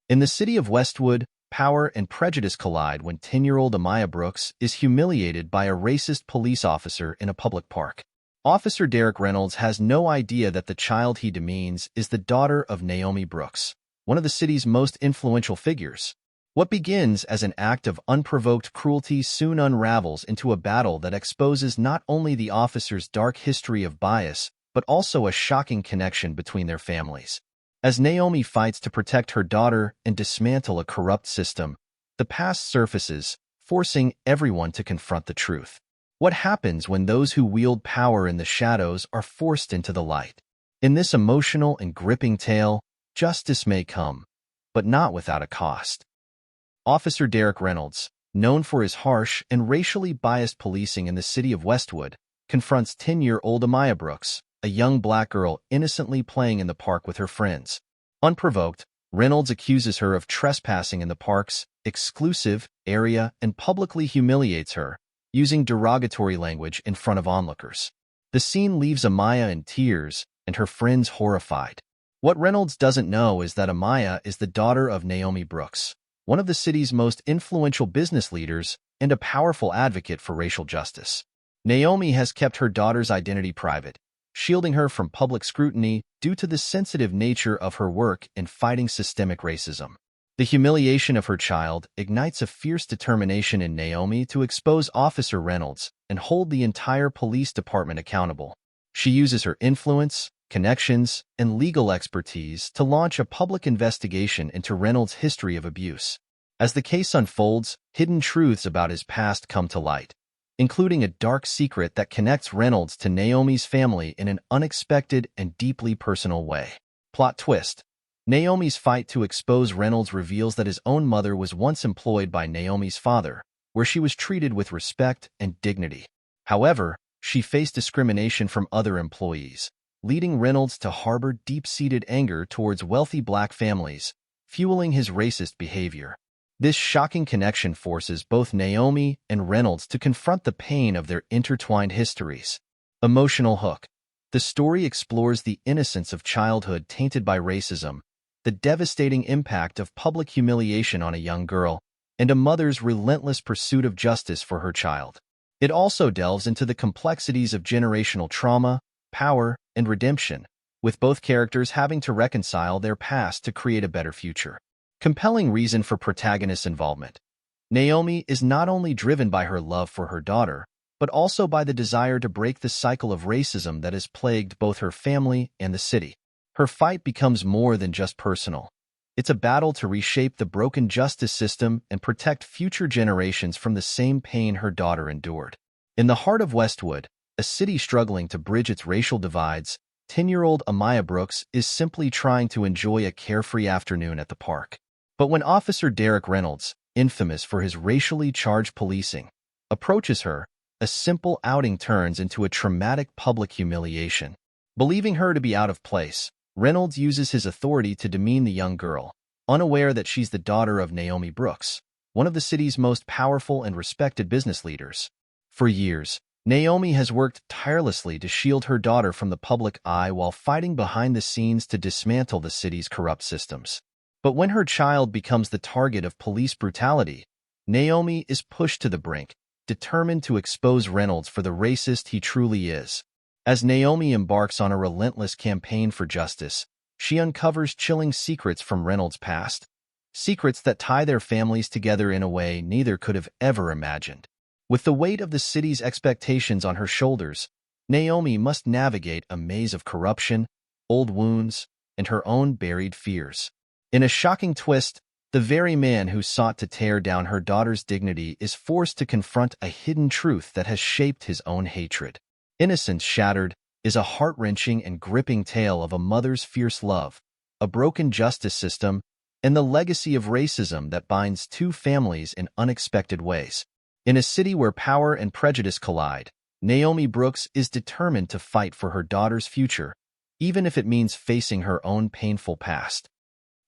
In the city of Westwood, power and prejudice collide when 10-year-old Amaya Brooks is humiliated by a racist police officer in a public park. Officer Derek Reynolds has no idea that the child he demeans is the daughter of Naomi Brooks, one of the city's most influential figures. What begins as an act of unprovoked cruelty soon unravels into a battle that exposes not only the officer's dark history of bias, but also a shocking connection between their families. As Naomi fights to protect her daughter and dismantle a corrupt system, the past surfaces, forcing everyone to confront the truth. What happens when those who wield power in the shadows are forced into the light? In this emotional and gripping tale, justice may come, but not without a cost. Officer Derek Reynolds, known for his harsh and racially biased policing in the city of Westwood, confronts 10-year-old Amaya Brooks, a young black girl innocently playing in the park with her friends. Unprovoked, Reynolds accuses her of trespassing in the park's exclusive area and publicly humiliates her, using derogatory language in front of onlookers. The scene leaves Amaya in tears and her friends horrified. What Reynolds doesn't know is that Amaya is the daughter of Naomi Brooks, one of the city's most influential business leaders and a powerful advocate for racial justice. Naomi has kept her daughter's identity private, shielding her from public scrutiny due to the sensitive nature of her work in fighting systemic racism. The humiliation of her child ignites a fierce determination in Naomi to expose Officer Reynolds and hold the entire police department accountable. She uses her influence, connections, and legal expertise to launch a public investigation into Reynolds' history of abuse. As the case unfolds, hidden truths about his past come to light, including a dark secret that connects Reynolds to Naomi's family in an unexpected and deeply personal way. Plot twist: Naomi's fight to expose Reynolds reveals that his own mother was once employed by Naomi's father, where she was treated with respect and dignity. However, she faced discrimination from other employees, leading Reynolds to harbor deep-seated anger towards wealthy black families, fueling his racist behavior. This shocking connection forces both Naomi and Reynolds to confront the pain of their intertwined histories. Emotional hook: the story explores the innocence of childhood tainted by racism, the devastating impact of public humiliation on a young girl, and a mother's relentless pursuit of justice for her child. It also delves into the complexities of generational trauma, power, and redemption, with both characters having to reconcile their past to create a better future. Compelling reason for protagonist involvement: Naomi is not only driven by her love for her daughter, but also by the desire to break the cycle of racism that has plagued both her family and the city. Her fight becomes more than just personal. It's a battle to reshape the broken justice system and protect future generations from the same pain her daughter endured. In the heart of Westwood, a city struggling to bridge its racial divides, 10-year-old Amaya Brooks is simply trying to enjoy a carefree afternoon at the park. But when Officer Derek Reynolds, infamous for his racially charged policing, approaches her, a simple outing turns into a traumatic public humiliation. Believing her to be out of place, Reynolds uses his authority to demean the young girl, unaware that she's the daughter of Naomi Brooks, one of the city's most powerful and respected business leaders. For years, Naomi has worked tirelessly to shield her daughter from the public eye while fighting behind the scenes to dismantle the city's corrupt systems. But when her child becomes the target of police brutality, Naomi is pushed to the brink, determined to expose Reynolds for the racist he truly is. As Naomi embarks on a relentless campaign for justice, she uncovers chilling secrets from Reynolds' past, secrets that tie their families together in a way neither could have ever imagined. With the weight of the city's expectations on her shoulders, Naomi must navigate a maze of corruption, old wounds, and her own buried fears. In a shocking twist, the very man who sought to tear down her daughter's dignity is forced to confront a hidden truth that has shaped his own hatred. Innocence Shattered is a heart-wrenching and gripping tale of a mother's fierce love, a broken justice system, and the legacy of racism that binds two families in unexpected ways. In a city where power and prejudice collide, Naomi Brooks is determined to fight for her daughter's future, even if it means facing her own painful past.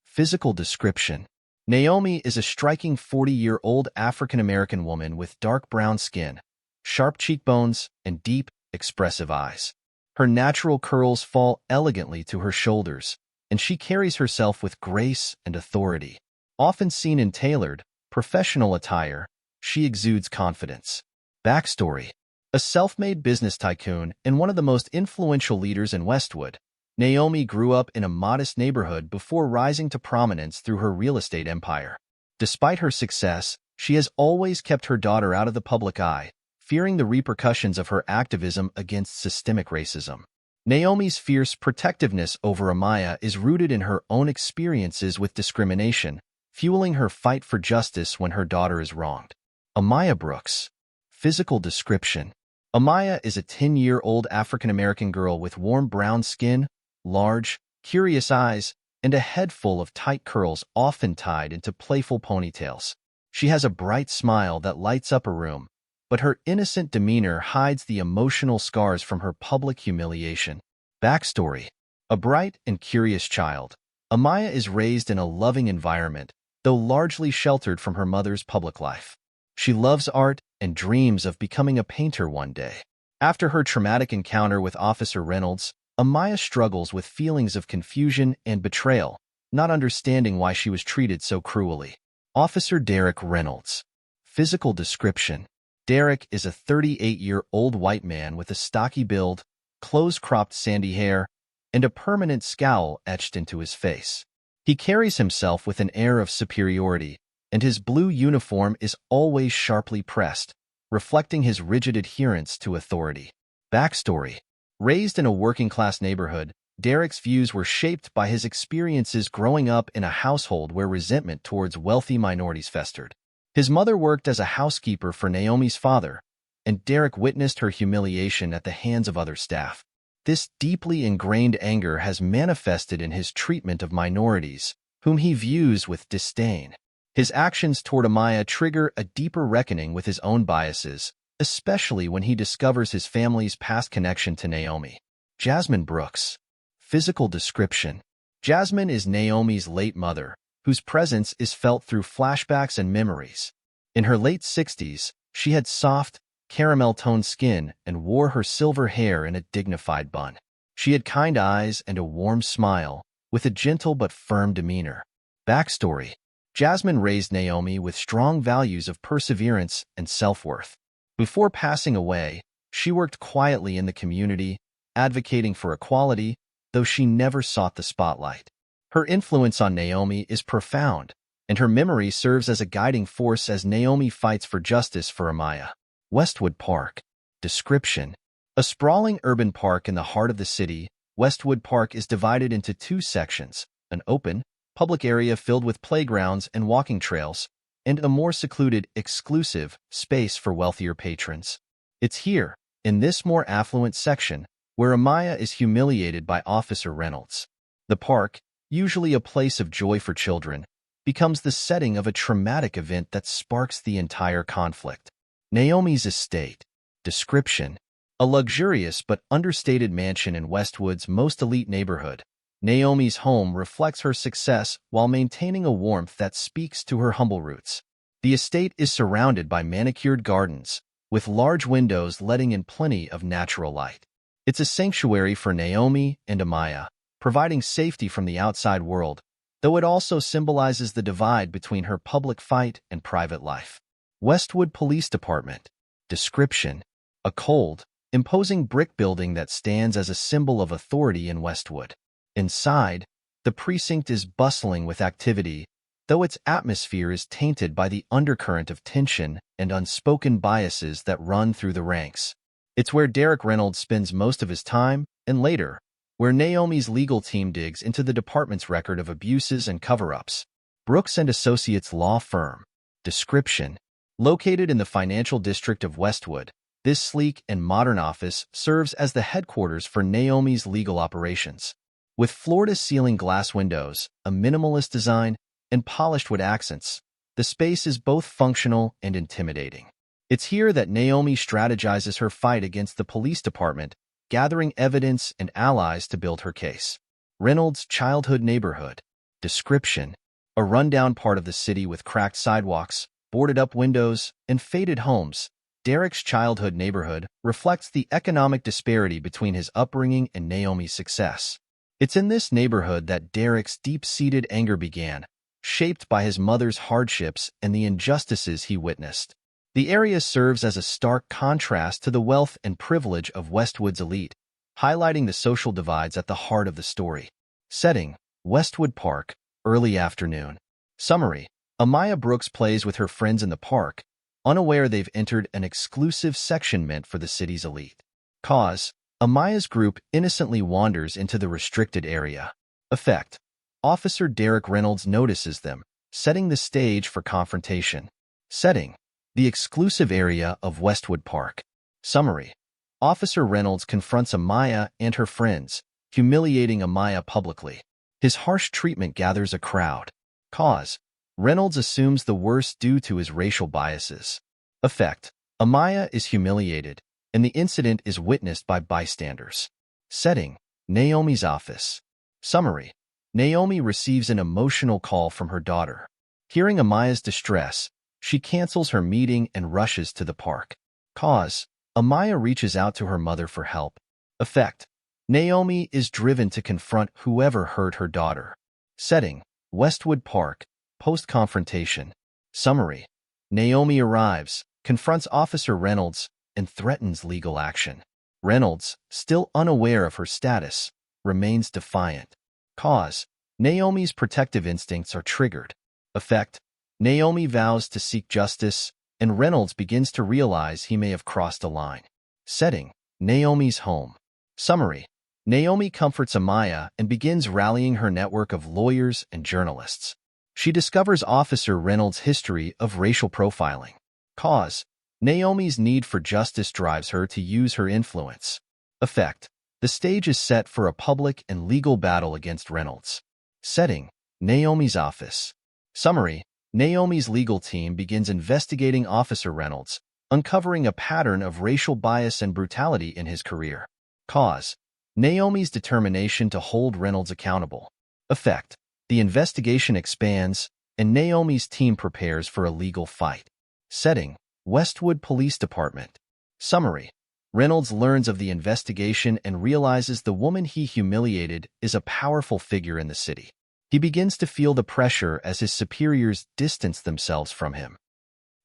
Physical description: Naomi is a striking 40-year-old African-American woman with dark brown skin, sharp cheekbones, and deep, expressive eyes. Her natural curls fall elegantly to her shoulders, and she carries herself with grace and authority. Often seen in tailored, professional attire, she exudes confidence. Backstory: a self-made business tycoon and one of the most influential leaders in Westwood, Naomi grew up in a modest neighborhood before rising to prominence through her real estate empire. Despite her success, she has always kept her daughter out of the public eye, fearing the repercussions of her activism against systemic racism. Naomi's fierce protectiveness over Amaya is rooted in her own experiences with discrimination, fueling her fight for justice when her daughter is wronged. Amaya Brooks. Physical description: Amaya is a 10-year-old African-American girl with warm brown skin, large, curious eyes, and a head full of tight curls often tied into playful ponytails. She has a bright smile that lights up a room, but her innocent demeanor hides the emotional scars from her public humiliation. Backstory: a bright and curious child, Amaya is raised in a loving environment, though largely sheltered from her mother's public life. She loves art and dreams of becoming a painter one day. After her traumatic encounter with Officer Reynolds, Amaya struggles with feelings of confusion and betrayal, not understanding why she was treated so cruelly. Officer Derek Reynolds. Physical description: Derek is a 38-year-old white man with a stocky build, close-cropped sandy hair, and a permanent scowl etched into his face. He carries himself with an air of superiority, and his blue uniform is always sharply pressed, reflecting his rigid adherence to authority. Backstory: raised in a working-class neighborhood, Derek's views were shaped by his experiences growing up in a household where resentment towards wealthy minorities festered. His mother worked as a housekeeper for Naomi's father, and Derek witnessed her humiliation at the hands of other staff. This deeply ingrained anger has manifested in his treatment of minorities, whom he views with disdain. His actions toward Amaya trigger a deeper reckoning with his own biases, especially when he discovers his family's past connection to Naomi. Jasmine Brooks. Physical description: Jasmine is Naomi's late mother, whose presence is felt through flashbacks and memories. In her late 60s, she had soft, caramel-toned skin and wore her silver hair in a dignified bun. She had kind eyes and a warm smile, with a gentle but firm demeanor. Backstory: Jasmine raised Naomi with strong values of perseverance and self-worth. Before passing away, she worked quietly in the community, advocating for equality, though she never sought the spotlight. Her influence on Naomi is profound, and her memory serves as a guiding force as Naomi fights for justice for Amaya. Westwood Park. Description: a sprawling urban park in the heart of the city, Westwood Park is divided into two sections: an open, public area filled with playgrounds and walking trails, and a more secluded, exclusive space for wealthier patrons. It's here, in this more affluent section, where Amaya is humiliated by Officer Reynolds. The park, usually a place of joy for children, becomes the setting of a traumatic event that sparks the entire conflict. Naomi's estate. Description: a luxurious but understated mansion in Westwood's most elite neighborhood, Naomi's home reflects her success while maintaining a warmth that speaks to her humble roots. The estate is surrounded by manicured gardens, with large windows letting in plenty of natural light. It's a sanctuary for Naomi and Amaya, providing safety from the outside world, though it also symbolizes the divide between her public fight and private life. Westwood Police Department. Description: a cold, imposing brick building that stands as a symbol of authority in Westwood. Inside, the precinct is bustling with activity, though its atmosphere is tainted by the undercurrent of tension and unspoken biases that run through the ranks. It's where Derek Reynolds spends most of his time, and later, where Naomi's legal team digs into the department's record of abuses and cover-ups. Brooks and Associates Law Firm. Description: located in the financial district of Westwood, this sleek and modern office serves as the headquarters for Naomi's legal operations. With floor-to-ceiling glass windows, a minimalist design, and polished wood accents, the space is both functional and intimidating. It's here that Naomi strategizes her fight against the police department, gathering evidence and allies to build her case. Reynolds' childhood neighborhood. Description: a rundown part of the city with cracked sidewalks, boarded-up windows, and faded homes, Derek's childhood neighborhood reflects the economic disparity between his upbringing and Naomi's success. It's in this neighborhood that Derek's deep-seated anger began, shaped by his mother's hardships and the injustices he witnessed. The area serves as a stark contrast to the wealth and privilege of Westwood's elite, highlighting the social divides at the heart of the story. Setting: Westwood Park, early afternoon. Summary: Amaya Brooks plays with her friends in the park, unaware they've entered an exclusive section meant for the city's elite. Cause: Amaya's group innocently wanders into the restricted area. Effect: Officer Derek Reynolds notices them, setting the stage for confrontation. Setting: the exclusive area of Westwood Park. Summary: Officer Reynolds confronts Amaya and her friends, humiliating Amaya publicly. His harsh treatment gathers a crowd. Cause: Reynolds assumes the worst due to his racial biases. Effect: Amaya is humiliated, and the incident is witnessed by bystanders. Setting: Naomi's office. Summary: Naomi receives an emotional call from her daughter. Hearing Amaya's distress, she cancels her meeting and rushes to the park. Cause: Amaya reaches out to her mother for help. Effect: Naomi is driven to confront whoever hurt her daughter. Setting: Westwood Park, post-confrontation. Summary: Naomi arrives, confronts Officer Reynolds, and threatens legal action. Reynolds, still unaware of her status, remains defiant. Cause: Naomi's protective instincts are triggered. Effect: Naomi vows to seek justice, and Reynolds begins to realize he may have crossed a line. Setting: Naomi's home. Summary: Naomi comforts Amaya and begins rallying her network of lawyers and journalists. She discovers Officer Reynolds' history of racial profiling. Cause: Naomi's need for justice drives her to use her influence. Effect: the stage is set for a public and legal battle against Reynolds. Setting: Naomi's office. Summary: Naomi's legal team begins investigating Officer Reynolds, uncovering a pattern of racial bias and brutality in his career. Cause: Naomi's determination to hold Reynolds accountable. Effect: the investigation expands, and Naomi's team prepares for a legal fight. Setting: Westwood Police Department. Summary: Reynolds learns of the investigation and realizes the woman he humiliated is a powerful figure in the city. He begins to feel the pressure as his superiors distance themselves from him.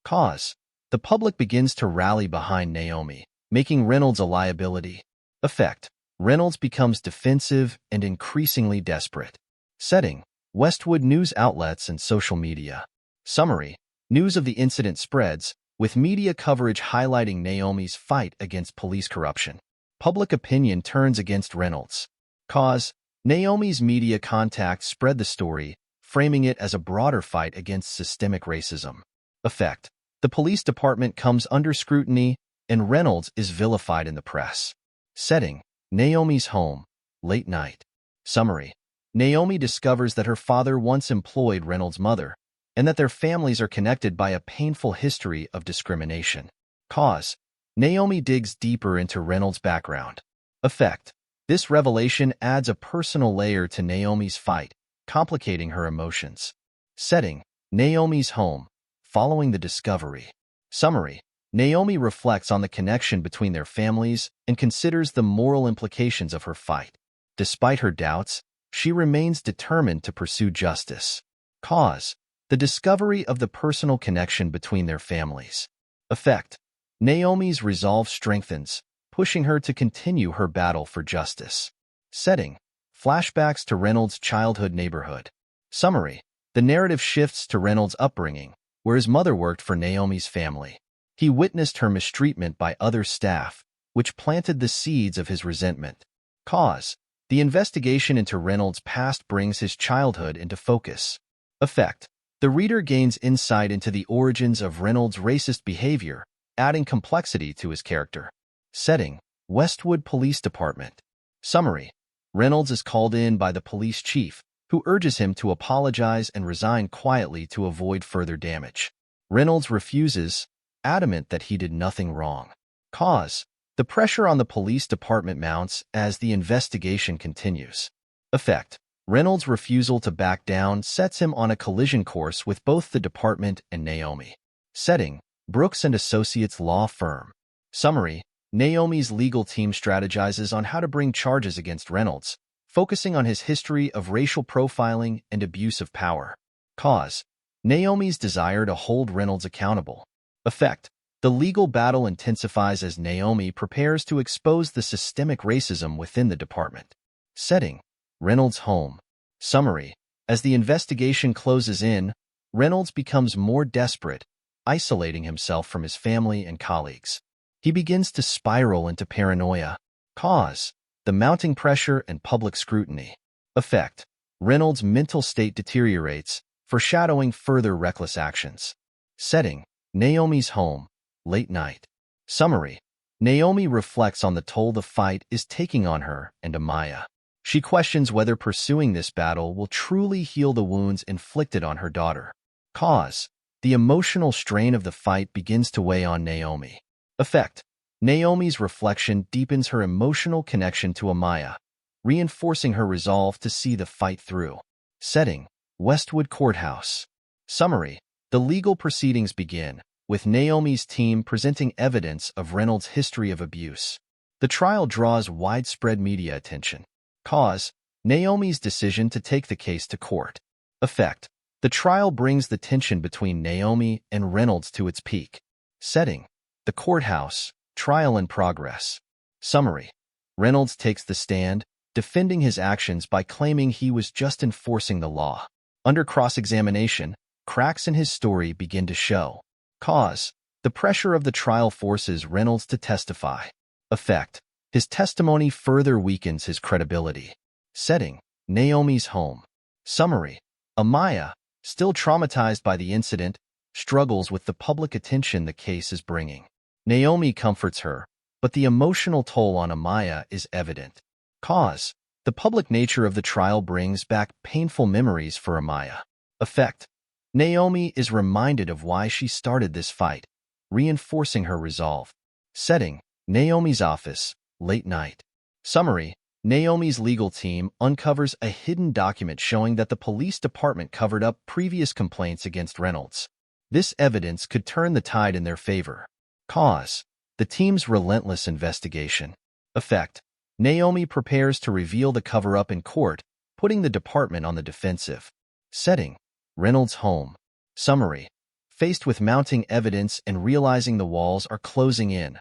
Cause: the public begins to rally behind Naomi, making Reynolds a liability. Effect: Reynolds becomes defensive and increasingly desperate. Setting: Westwood news outlets and social media. Summary: news of the incident spreads, with media coverage highlighting Naomi's fight against police corruption. Public opinion turns against Reynolds. Cause: Naomi's media contacts spread the story, framing it as a broader fight against systemic racism. Effect: the police department comes under scrutiny, and Reynolds is vilified in the press. Setting: Naomi's home, late night. Summary: Naomi discovers that her father once employed Reynolds' mother, and that their families are connected by a painful history of discrimination. Cause: Naomi digs deeper into Reynolds' background. Effect: this revelation adds a personal layer to Naomi's fight, complicating her emotions. Setting: Naomi's home, following the discovery. Summary: Naomi reflects on the connection between their families and considers the moral implications of her fight. Despite her doubts, she remains determined to pursue justice. Cause: the discovery of the personal connection between their families. Effect: Naomi's resolve strengthens, pushing her to continue her battle for justice. Setting: flashbacks to Reynolds' childhood neighborhood. Summary: the narrative shifts to Reynolds' upbringing, where his mother worked for Naomi's family. He witnessed her mistreatment by other staff, which planted the seeds of his resentment. Cause: the investigation into Reynolds' past brings his childhood into focus. Effect: the reader gains insight into the origins of Reynolds' racist behavior, adding complexity to his character. Setting: Westwood Police Department. Summary: Reynolds is called in by the police chief, who urges him to apologize and resign quietly to avoid further damage. Reynolds refuses, adamant that he did nothing wrong. Cause: the pressure on the police department mounts as the investigation continues. Effect: Reynolds' refusal to back down sets him on a collision course with both the department and Naomi. Setting: Brooks and Associates Law Firm. Summary: Naomi's legal team strategizes on how to bring charges against Reynolds, focusing on his history of racial profiling and abuse of power. Cause: Naomi's desire to hold Reynolds accountable. Effect: the legal battle intensifies as Naomi prepares to expose the systemic racism within the department. Setting: Reynolds' home. Summary: as the investigation closes in, Reynolds becomes more desperate, isolating himself from his family and colleagues. He begins to spiral into paranoia. Cause: the mounting pressure and public scrutiny. Effect: Reynolds' mental state deteriorates, foreshadowing further reckless actions. Setting: Naomi's home, late night. Summary: Naomi reflects on the toll the fight is taking on her and Amaya. She questions whether pursuing this battle will truly heal the wounds inflicted on her daughter. Cause: the emotional strain of the fight begins to weigh on Naomi. Effect: Naomi's reflection deepens her emotional connection to Amaya, reinforcing her resolve to see the fight through. Setting: Westwood Courthouse. Summary: the legal proceedings begin, with Naomi's team presenting evidence of Reynolds' history of abuse. The trial draws widespread media attention. Cause: Naomi's decision to take the case to court. Effect: the trial brings the tension between Naomi and Reynolds to its peak. Setting: the courthouse, trial in progress. Summary: Reynolds takes the stand, defending his actions by claiming he was just enforcing the law. Under cross-examination, cracks in his story begin to show. Cause: the pressure of the trial forces Reynolds to testify. Effect: his testimony further weakens his credibility. Setting: Naomi's home. Summary: Amaya, still traumatized by the incident, struggles with the public attention the case is bringing. Naomi comforts her, but the emotional toll on Amaya is evident. Cause: the public nature of the trial brings back painful memories for Amaya. Effect: Naomi is reminded of why she started this fight, reinforcing her resolve. Setting: Naomi's office, late night. Summary: Naomi's legal team uncovers a hidden document showing that the police department covered up previous complaints against Reynolds. This evidence could turn the tide in their favor. Cause: the team's relentless investigation. Effect: Naomi prepares to reveal the cover-up in court, putting the department on the defensive. Setting: Reynolds' home. Summary: faced with mounting evidence and realizing the walls are closing in,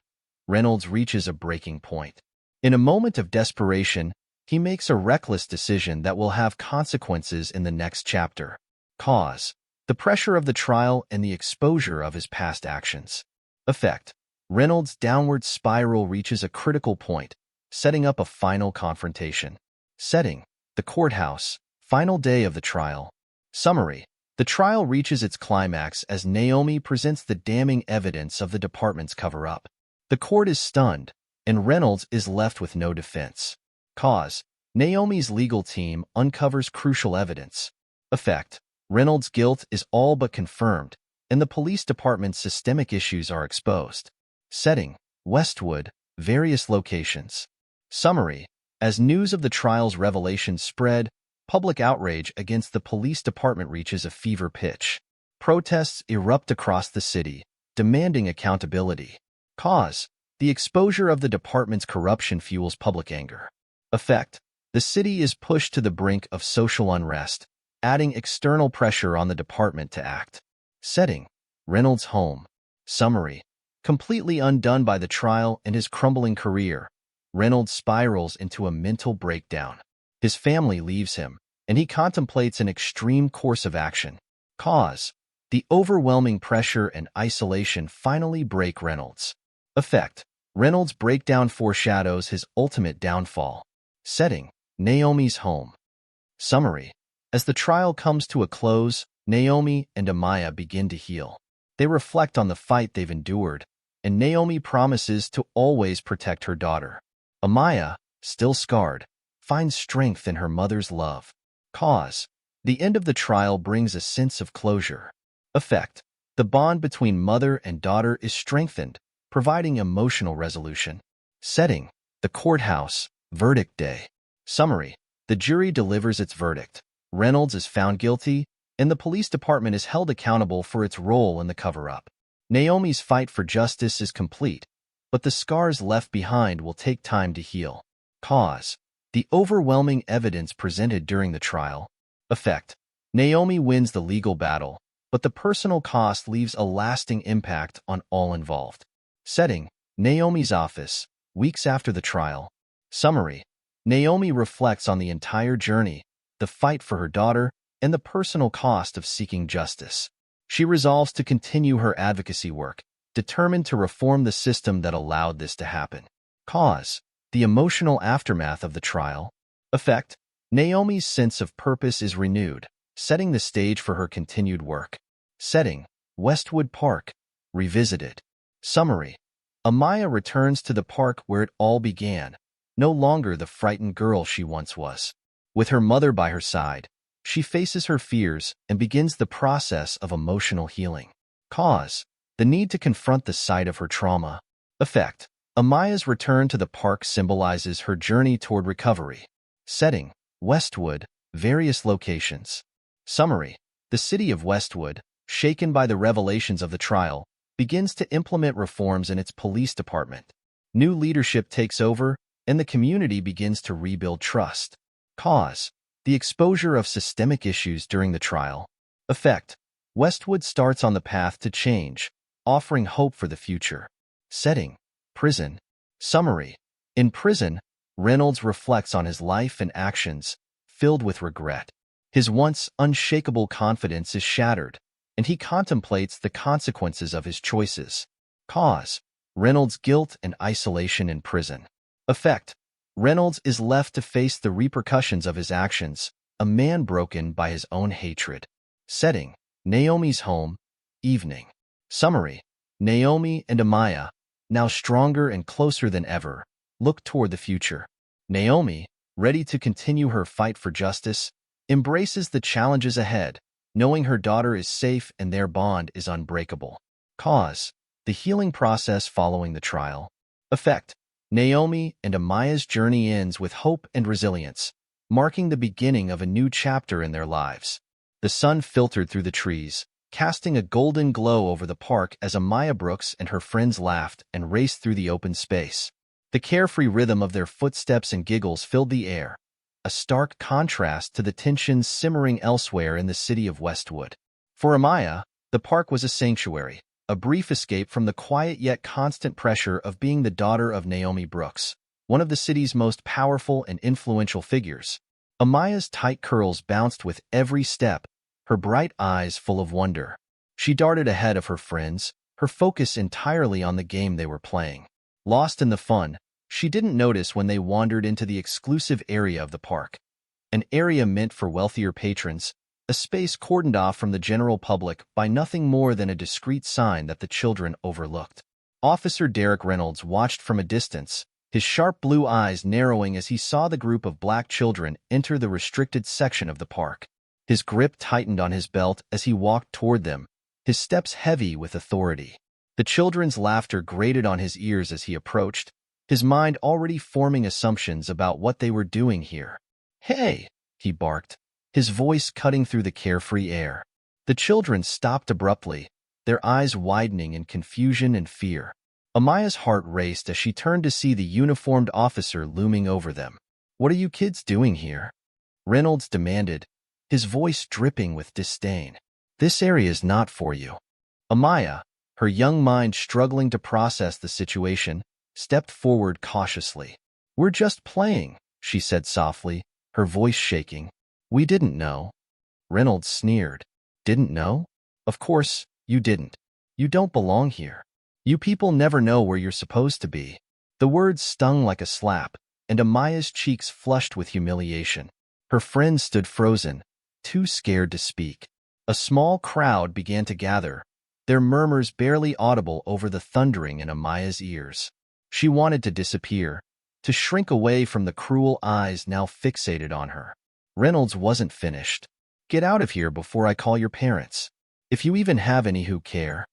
Reynolds reaches a breaking point. In a moment of desperation, he makes a reckless decision that will have consequences in the next chapter. Cause: the pressure of the trial and the exposure of his past actions. Effect: Reynolds' downward spiral reaches a critical point, setting up a final confrontation. Setting: the courthouse, final day of the trial. Summary: the trial reaches its climax as Naomi presents the damning evidence of the department's cover-up. The court is stunned, and Reynolds is left with no defense. Cause: Naomi's legal team uncovers crucial evidence. Effect: Reynolds' guilt is all but confirmed, and the police department's systemic issues are exposed. Setting: Westwood, various locations. Summary: as news of the trial's revelations spread, public outrage against the police department reaches a fever pitch. Protests erupt across the city, demanding accountability. Cause: the exposure of the department's corruption fuels public anger. Effect: the city is pushed to the brink of social unrest, adding external pressure on the department to act. Setting: Reynolds' home. Summary: completely undone by the trial and his crumbling career, Reynolds spirals into a mental breakdown. His family leaves him, and he contemplates an extreme course of action. Cause: the overwhelming pressure and isolation finally break Reynolds. Effect: Reynolds' breakdown foreshadows his ultimate downfall. Setting: Naomi's home. Summary: as the trial comes to a close, Naomi and Amaya begin to heal. They reflect on the fight they've endured, and Naomi promises to always protect her daughter. Amaya, still scarred, finds strength in her mother's love. Cause: the end of the trial brings a sense of closure. Effect: the bond between mother and daughter is strengthened, providing emotional resolution. Setting: the courthouse, verdict day. Summary: the jury delivers its verdict. Reynolds is found guilty, and the police department is held accountable for its role in the cover-up. Naomi's fight for justice is complete, but the scars left behind will take time to heal. Cause: the overwhelming evidence presented during the trial. Effect: Naomi wins the legal battle, but the personal cost leaves a lasting impact on all involved. Setting: Naomi's office, weeks after the trial. Summary: Naomi reflects on the entire journey, the fight for her daughter, and the personal cost of seeking justice. She resolves to continue her advocacy work, determined to reform the system that allowed this to happen. Cause: the emotional aftermath of the trial. Effect: Naomi's sense of purpose is renewed, setting the stage for her continued work. Setting: Westwood Park, revisited. Summary: Amaya returns to the park where it all began, no longer the frightened girl she once was. With her mother by her side, she faces her fears and begins the process of emotional healing. Cause: the need to confront the site of her trauma. Effect: Amaya's return to the park symbolizes her journey toward recovery. Setting: Westwood, various locations. Summary: the city of Westwood, shaken by the revelations of the trial, begins to implement reforms in its police department. New leadership takes over, and the community begins to rebuild trust. Cause: the exposure of systemic issues during the trial. Effect: Westwood starts on the path to change, offering hope for the future. Setting: prison. Summary: in prison, Reynolds reflects on his life and actions, filled with regret. His once unshakable confidence is shattered, and he contemplates the consequences of his choices. Cause: Reynolds' guilt and isolation in prison. Effect: Reynolds is left to face the repercussions of his actions, a man broken by his own hatred. Setting: Naomi's home, evening. Summary: Naomi and Amaya, now stronger and closer than ever, look toward the future. Naomi, ready to continue her fight for justice, embraces the challenges ahead, knowing her daughter is safe and their bond is unbreakable. Cause: the healing process following the trial. Effect: Naomi and Amaya's journey ends with hope and resilience, marking the beginning of a new chapter in their lives. The sun filtered through the trees, casting a golden glow over the park as Amaya Brooks and her friends laughed and raced through the open space. The carefree rhythm of their footsteps and giggles filled the air, a stark contrast to the tensions simmering elsewhere in the city of Westwood. For Amaya, the park was a sanctuary, a brief escape from the quiet yet constant pressure of being the daughter of Naomi Brooks, one of the city's most powerful and influential figures. Amaya's tight curls bounced with every step, her bright eyes full of wonder. She darted ahead of her friends, her focus entirely on the game they were playing. Lost in the fun, she didn't notice when they wandered into the exclusive area of the park, an area meant for wealthier patrons, a space cordoned off from the general public by nothing more than a discreet sign that the children overlooked. Officer Derek Reynolds watched from a distance, his sharp blue eyes narrowing as he saw the group of black children enter the restricted section of the park. His grip tightened on his belt as he walked toward them, his steps heavy with authority. The children's laughter grated on his ears as he approached, his mind already forming assumptions about what they were doing here. "Hey!" he barked, his voice cutting through the carefree air. The children stopped abruptly, their eyes widening in confusion and fear. Amaya's heart raced as she turned to see the uniformed officer looming over them. "What are you kids doing here?" Reynolds demanded, his voice dripping with disdain. "This area is not for you." Amaya, her young mind struggling to process the situation, stepped forward cautiously. "We're just playing," she said softly, her voice shaking. "We didn't know." Reynolds sneered. "Didn't know? Of course, you didn't. You don't belong here. You people never know where you're supposed to be." The words stung like a slap, and Amaya's cheeks flushed with humiliation. Her friends stood frozen, too scared to speak. A small crowd began to gather, their murmurs barely audible over the thundering in Amaya's ears. She wanted to disappear, to shrink away from the cruel eyes now fixated on her. Reynolds wasn't finished. "Get out of here before I call your parents. If you even have any who care."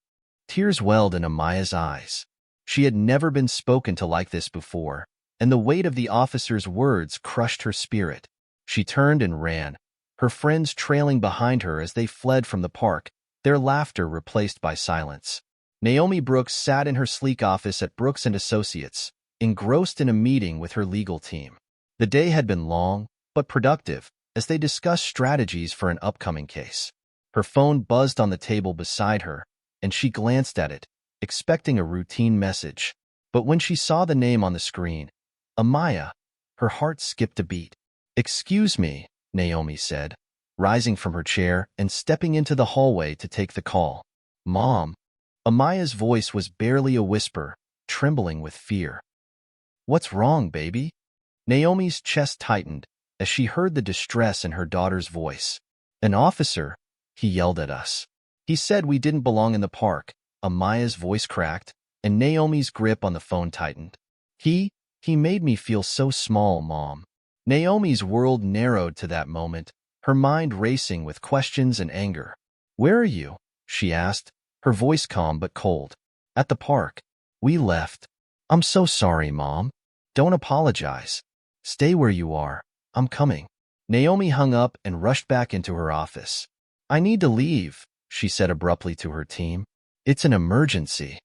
Tears welled in Amaya's eyes. She had never been spoken to like this before, and the weight of the officer's words crushed her spirit. She turned and ran, her friends trailing behind her as they fled from the park, their laughter replaced by silence. Naomi Brooks sat in her sleek office at Brooks & Associates, engrossed in a meeting with her legal team. The day had been long, but productive, as they discussed strategies for an upcoming case. Her phone buzzed on the table beside her, and she glanced at it, expecting a routine message. But when she saw the name on the screen, Amaya, her heart skipped a beat. "Excuse me," Naomi said, rising from her chair and stepping into the hallway to take the call. "Mom." Amaya's voice was barely a whisper, trembling with fear. "What's wrong, baby?" Naomi's chest tightened as she heard the distress in her daughter's voice. "An officer," he yelled at us. "He said we didn't belong in the park." Amaya's voice cracked, and Naomi's grip on the phone tightened. He made me feel so small, Mom." Naomi's world narrowed to that moment, her mind racing with questions and anger. "Where are you?" she asked, her voice calm but cold. "At the park. We left." "I'm so sorry, Mom." "Don't apologize. Stay where you are. I'm coming." Naomi hung up and rushed back into her office. "I need to leave," she said abruptly to her team. "It's an emergency."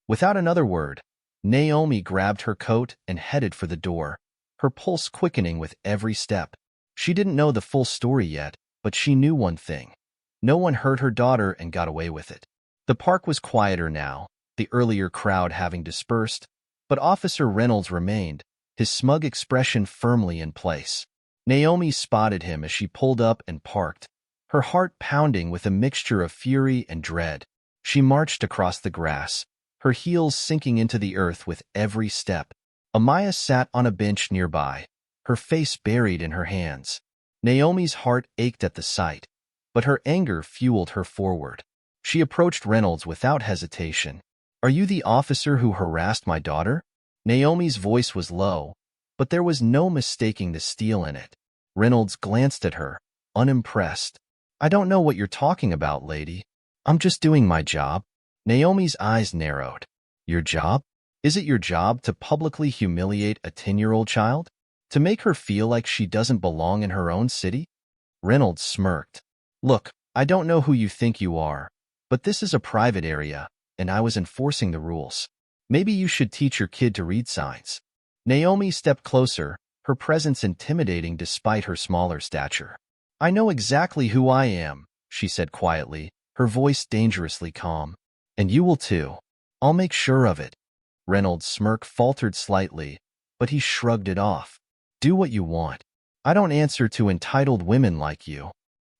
Without another word, Naomi grabbed her coat and headed for the door, her pulse quickening with every step. She didn't know the full story yet, but she knew one thing. No one hurt her daughter and got away with it. The park was quieter now, the earlier crowd having dispersed, but Officer Reynolds remained, his smug expression firmly in place. Naomi spotted him as she pulled up and parked, her heart pounding with a mixture of fury and dread. She marched across the grass, her heels sinking into the earth with every step. Amaya sat on a bench nearby, her face buried in her hands. Naomi's heart ached at the sight, but her anger fueled her forward. She approached Reynolds without hesitation. "Are you the officer who harassed my daughter?" Naomi's voice was low, but there was no mistaking the steel in it. Reynolds glanced at her, unimpressed. "I don't know what you're talking about, lady. I'm just doing my job." Naomi's eyes narrowed. "Your job? Is it your job to publicly humiliate a 10-year-old child? To make her feel like she doesn't belong in her own city?" Reynolds smirked. "Look, I don't know who you think you are, but this is a private area, and I was enforcing the rules. Maybe you should teach your kid to read signs." Naomi stepped closer, her presence intimidating despite her smaller stature. "I know exactly who I am," she said quietly, her voice dangerously calm. "And you will too. I'll make sure of it." Reynolds' smirk faltered slightly, but he shrugged it off. "Do what you want. I don't answer to entitled women like you."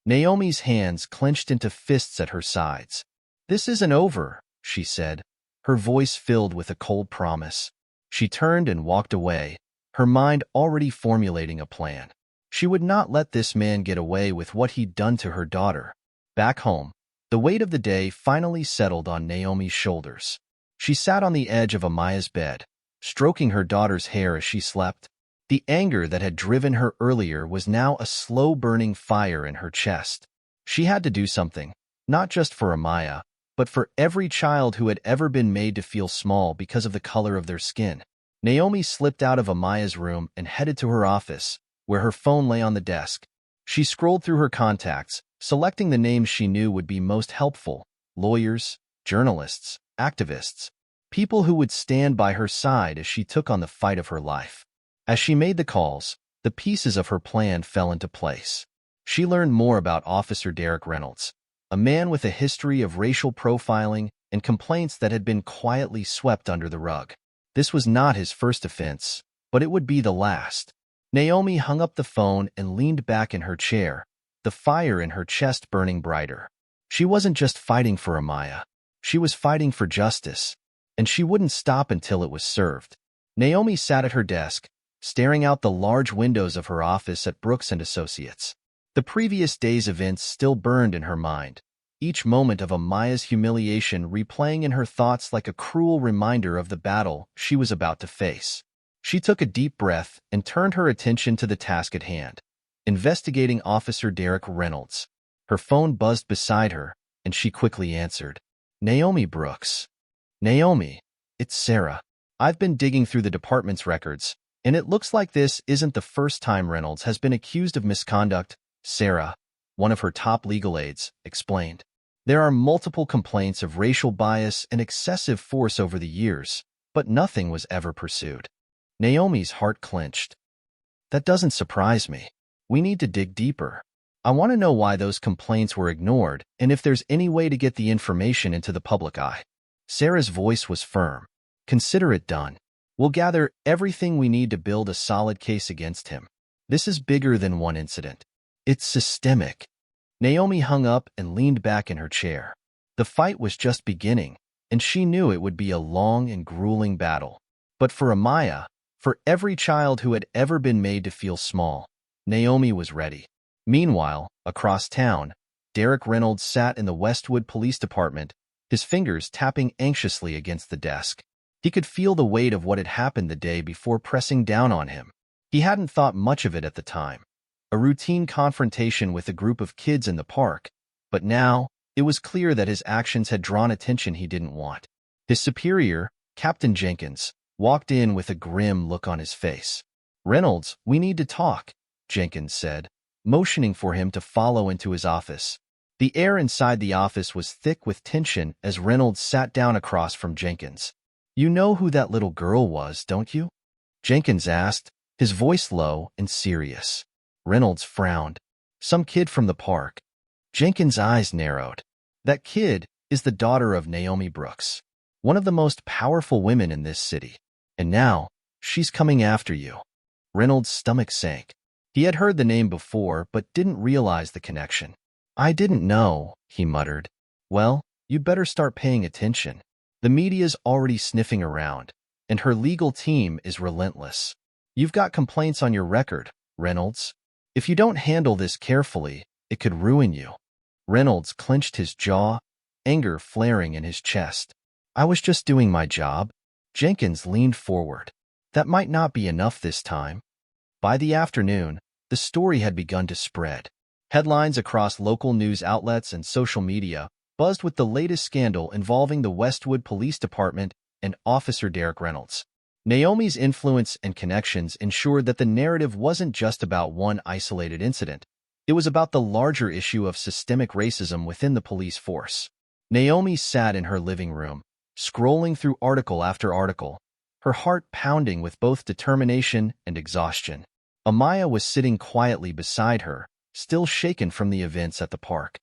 Naomi's hands clenched into fists at her sides. "This isn't over," she said, her voice filled with a cold promise. She turned and walked away, her mind already formulating a plan. She would not let this man get away with what he'd done to her daughter. Back home, the weight of the day finally settled on Naomi's shoulders. She sat on the edge of Amaya's bed, stroking her daughter's hair as she slept. The anger that had driven her earlier was now a slow-burning fire in her chest. She had to do something, not just for Amaya, but for every child who had ever been made to feel small because of the color of their skin. Naomi slipped out of Amaya's room and headed to her office, where her phone lay on the desk. She scrolled through her contacts, selecting the names she knew would be most helpful: lawyers, journalists, activists, people who would stand by her side as she took on the fight of her life. As she made the calls, the pieces of her plan fell into place. She learned more about Officer Derek Reynolds, a man with a history of racial profiling and complaints that had been quietly swept under the rug. This was not his first offense, but it would be the last. Naomi hung up the phone and leaned back in her chair, the fire in her chest burning brighter. She wasn't just fighting for Amaya. She was fighting for justice, and she wouldn't stop until it was served. Naomi sat at her desk, staring out the large windows of her office at Brooks and Associates. The previous day's events still burned in her mind, each moment of Amaya's humiliation replaying in her thoughts like a cruel reminder of the battle she was about to face. She took a deep breath and turned her attention to the task at hand, investigating Officer Derek Reynolds. Her phone buzzed beside her, and she quickly answered. "Naomi Brooks." "Naomi, it's Sarah. I've been digging through the department's records, and it looks like this isn't the first time Reynolds has been accused of misconduct," Sarah, one of her top legal aides, explained. "There are multiple complaints of racial bias and excessive force over the years, but nothing was ever pursued." Naomi's heart clenched. "That doesn't surprise me. We need to dig deeper. I want to know why those complaints were ignored and if there's any way to get the information into the public eye. Sarah's voice was firm. Consider it done. We'll gather everything we need to build a solid case against him. This is bigger than one incident. It's systemic. Naomi hung up and leaned back in her chair. The fight was just beginning, and she knew it would be a long and grueling battle. But for Amaya, for every child who had ever been made to feel small, Naomi was ready. Meanwhile, across town, Derek Reynolds sat in the Westwood Police Department, his fingers tapping anxiously against the desk. He could feel the weight of what had happened the day before pressing down on him. He hadn't thought much of it at the time. A routine confrontation with a group of kids in the park. But now, it was clear that his actions had drawn attention he didn't want. His superior, Captain Jenkins, walked in with a grim look on his face. "Reynolds, we need to talk," Jenkins said, motioning for him to follow into his office. The air inside the office was thick with tension as Reynolds sat down across from Jenkins. "You know who that little girl was, don't you?" Jenkins asked, his voice low and serious. Reynolds frowned. "Some kid from the park." Jenkins' eyes narrowed. "That kid is the daughter of Naomi Brooks, one of the most powerful women in this city. And now, she's coming after you." Reynolds' stomach sank. He had heard the name before, but didn't realize the connection. "I didn't know," he muttered. "Well, you'd better start paying attention. The media's already sniffing around, and her legal team is relentless. You've got complaints on your record, Reynolds. If you don't handle this carefully, it could ruin you." Reynolds clenched his jaw, anger flaring in his chest. "I was just doing my job." Jenkins leaned forward. "That might not be enough this time." By the afternoon, the story had begun to spread. Headlines across local news outlets and social media buzzed with the latest scandal involving the Westwood Police Department and Officer Derek Reynolds. Naomi's influence and connections ensured that the narrative wasn't just about one isolated incident. It was about the larger issue of systemic racism within the police force. Naomi sat in her living room, scrolling through article after article, her heart pounding with both determination and exhaustion. Amaya was sitting quietly beside her, still shaken from the events at the park.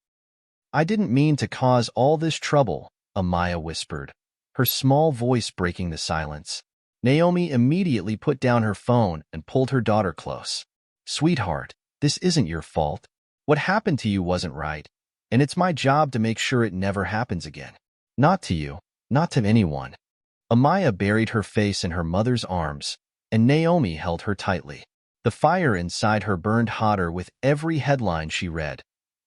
"I didn't mean to cause all this trouble," Amaya whispered, her small voice breaking the silence. Naomi immediately put down her phone and pulled her daughter close. "Sweetheart, this isn't your fault. What happened to you wasn't right, and it's my job to make sure it never happens again. Not to you, not to anyone." Amaya buried her face in her mother's arms, and Naomi held her tightly. The fire inside her burned hotter with every headline she read,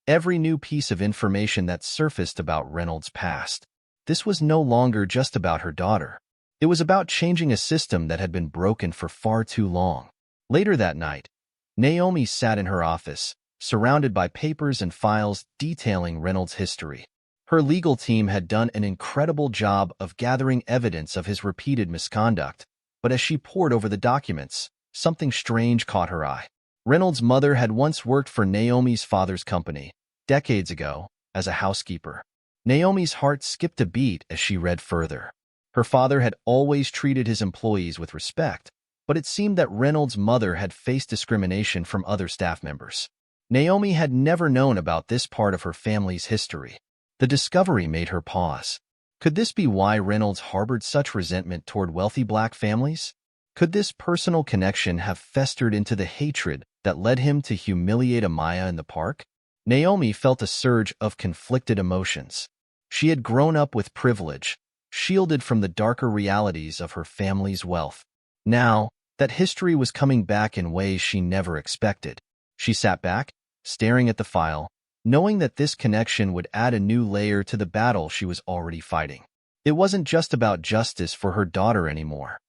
every new piece of information that surfaced about Reynolds' past. This was no longer just about her daughter. It was about changing a system that had been broken for far too long. Later that night, Naomi sat in her office, surrounded by papers and files detailing Reynolds' history. Her legal team had done an incredible job of gathering evidence of his repeated misconduct, but as she pored over the documents, something strange caught her eye. Reynolds' mother had once worked for Naomi's father's company, decades ago, as a housekeeper. Naomi's heart skipped a beat as she read further. Her father had always treated his employees with respect, but it seemed that Reynolds' mother had faced discrimination from other staff members. Naomi had never known about this part of her family's history. The discovery made her pause. Could this be why Reynolds harbored such resentment toward wealthy black families? Could this personal connection have festered into the hatred that led him to humiliate Amaya in the park? Naomi felt a surge of conflicted emotions. She had grown up with privilege, shielded from the darker realities of her family's wealth. Now, that history was coming back in ways she never expected. She sat back, staring at the file, knowing that this connection would add a new layer to the battle she was already fighting. It wasn't just about justice for her daughter anymore.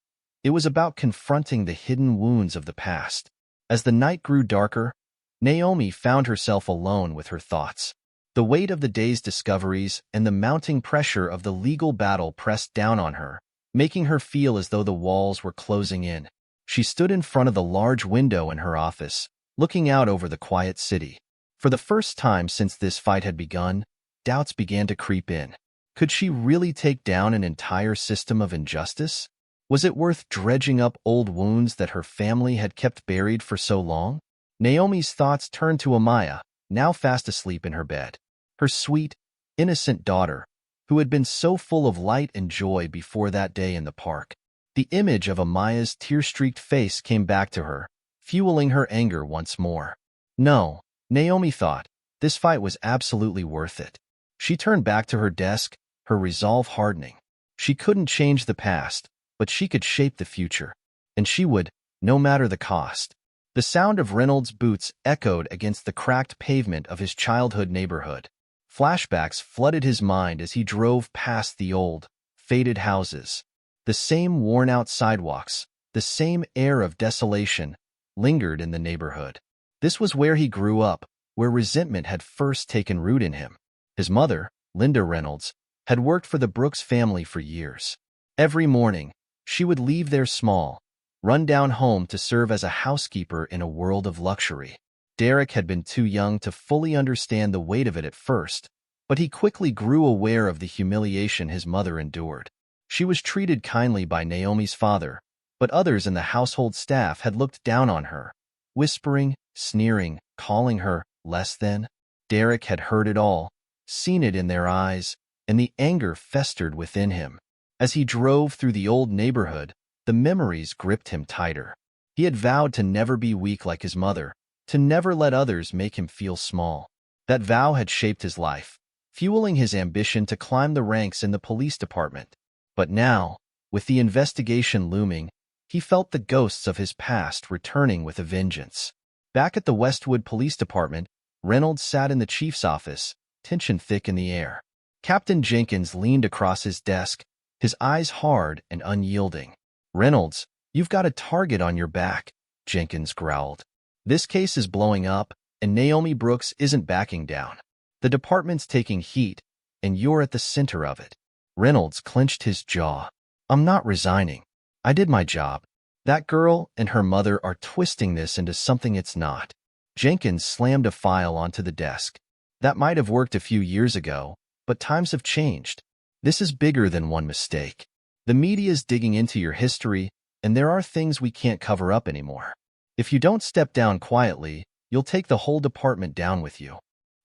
It was about confronting the hidden wounds of the past. As the night grew darker, Naomi found herself alone with her thoughts. The weight of the day's discoveries and the mounting pressure of the legal battle pressed down on her, making her feel as though the walls were closing in. She stood in front of the large window in her office, looking out over the quiet city. For the first time since this fight had begun, doubts began to creep in. Could she really take down an entire system of injustice? Was it worth dredging up old wounds that her family had kept buried for so long? Naomi's thoughts turned to Amaya, now fast asleep in her bed. Her sweet, innocent daughter, who had been so full of light and joy before that day in the park. The image of Amaya's tear-streaked face came back to her, fueling her anger once more. No, Naomi thought, this fight was absolutely worth it. She turned back to her desk, her resolve hardening. She couldn't change the past, but she could shape the future. And she would, no matter the cost. The sound of Reynolds' boots echoed against the cracked pavement of his childhood neighborhood. Flashbacks flooded his mind as he drove past the old, faded houses. The same worn-out sidewalks, the same air of desolation, lingered in the neighborhood. This was where he grew up, where resentment had first taken root in him. His mother, Linda Reynolds, had worked for the Brooks family for years. Every morning, she would leave their small, run-down home to serve as a housekeeper in a world of luxury. Derek had been too young to fully understand the weight of it at first, but he quickly grew aware of the humiliation his mother endured. She was treated kindly by Naomi's father, but others in the household staff had looked down on her, whispering, sneering, calling her less than. Derek had heard it all, seen it in their eyes, and the anger festered within him. As he drove through the old neighborhood, the memories gripped him tighter. He had vowed to never be weak like his mother, to never let others make him feel small. That vow had shaped his life, fueling his ambition to climb the ranks in the police department. But now, with the investigation looming, he felt the ghosts of his past returning with a vengeance. Back at the Westwood Police Department, Reynolds sat in the chief's office, tension thick in the air. Captain Jenkins leaned across his desk, his eyes hard and unyielding. "Reynolds, you've got a target on your back," Jenkins growled. "This case is blowing up, and Naomi Brooks isn't backing down. The department's taking heat, and you're at the center of it." Reynolds clenched his jaw. "I'm not resigning. I did my job. That girl and her mother are twisting this into something it's not." Jenkins slammed a file onto the desk. "That might have worked a few years ago, but times have changed. This is bigger than one mistake. The media's digging into your history, and there are things we can't cover up anymore. If you don't step down quietly, you'll take the whole department down with you."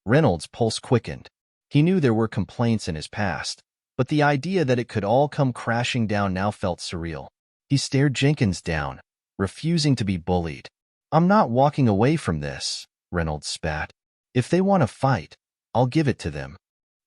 Reynolds' pulse quickened. He knew there were complaints in his past, but the idea that it could all come crashing down now felt surreal. He stared Jenkins down, refusing to be bullied. "I'm not walking away from this," Reynolds spat. "If they want to fight, I'll give it to them."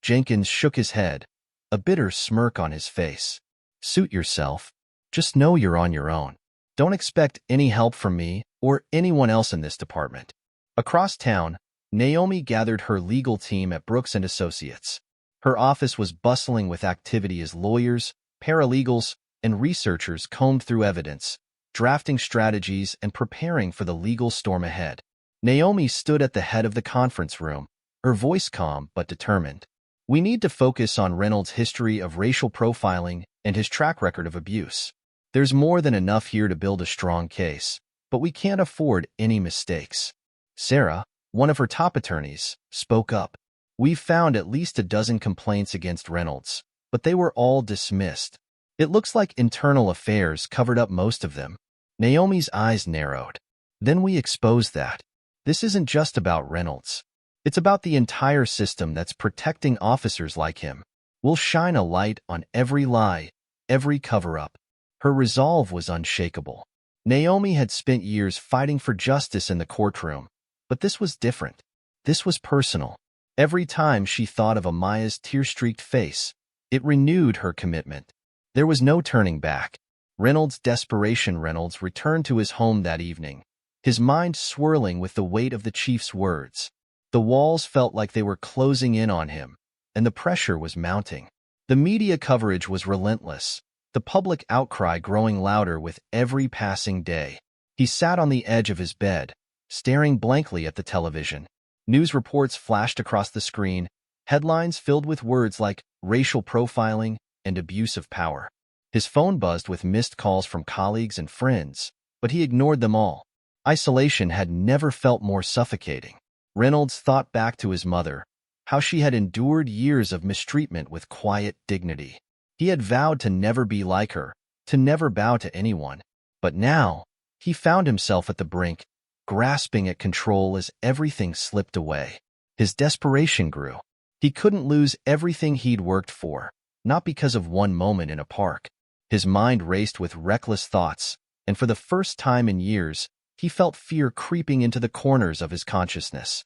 Jenkins shook his head, a bitter smirk on his face. "Suit yourself. Just know you're on your own. Don't expect any help from me or anyone else in this department." Across town, Naomi gathered her legal team at Brooks & Associates. Her office was bustling with activity as lawyers, paralegals, and researchers combed through evidence, drafting strategies and preparing for the legal storm ahead. Naomi stood at the head of the conference room, her voice calm but determined. "We need to focus on Reynolds' history of racial profiling and his track record of abuse. There's more than enough here to build a strong case, but we can't afford any mistakes." Sarah, one of her top attorneys, spoke up. "We've found at least a dozen complaints against Reynolds, but they were all dismissed. It looks like internal affairs covered up most of them." Naomi's eyes narrowed. "Then we expose that. This isn't just about Reynolds. It's about the entire system that's protecting officers like him. We'll shine a light on every lie, every cover-up." Her resolve was unshakable. Naomi had spent years fighting for justice in the courtroom, but this was different. This was personal. Every time she thought of Amaya's tear-streaked face, it renewed her commitment. There was no turning back. Reynolds' desperation. Reynolds returned to his home that evening, his mind swirling with the weight of the chief's words. The walls felt like they were closing in on him, and the pressure was mounting. The media coverage was relentless, the public outcry growing louder with every passing day. He sat on the edge of his bed, staring blankly at the television. News reports flashed across the screen, headlines filled with words like racial profiling and abuse of power. His phone buzzed with missed calls from colleagues and friends, but he ignored them all. Isolation had never felt more suffocating. Reynolds thought back to his mother, how she had endured years of mistreatment with quiet dignity. He had vowed to never be like her, to never bow to anyone. But now, he found himself at the brink, grasping at control as everything slipped away. His desperation grew. He couldn't lose everything he'd worked for, not because of one moment in a park. His mind raced with reckless thoughts, and for the first time in years, he felt fear creeping into the corners of his consciousness.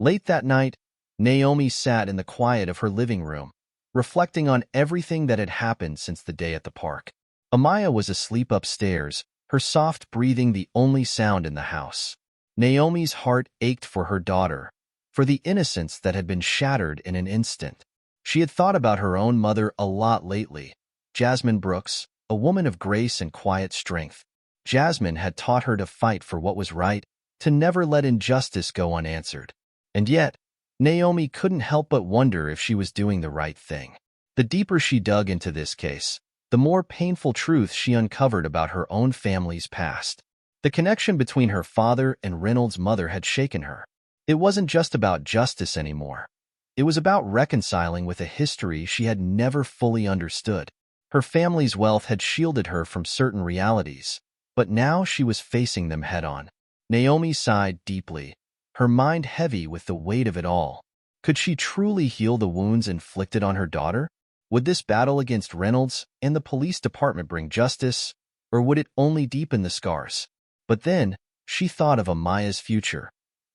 Late that night, Naomi sat in the quiet of her living room, reflecting on everything that had happened since the day at the park. Amaya was asleep upstairs, her soft breathing the only sound in the house. Naomi's heart ached for her daughter, for the innocence that had been shattered in an instant. She had thought about her own mother a lot lately, Jasmine Brooks, a woman of grace and quiet strength. Jasmine had taught her to fight for what was right, to never let injustice go unanswered. And yet, Naomi couldn't help but wonder if she was doing the right thing. The deeper she dug into this case, the more painful truth she uncovered about her own family's past. The connection between her father and Reynolds' mother had shaken her. It wasn't just about justice anymore. It was about reconciling with a history she had never fully understood. Her family's wealth had shielded her from certain realities, but now she was facing them head-on. Naomi sighed deeply, her mind heavy with the weight of it all. Could she truly heal the wounds inflicted on her daughter? Would this battle against Reynolds and the police department bring justice, or would it only deepen the scars? But then, she thought of Amaya's future,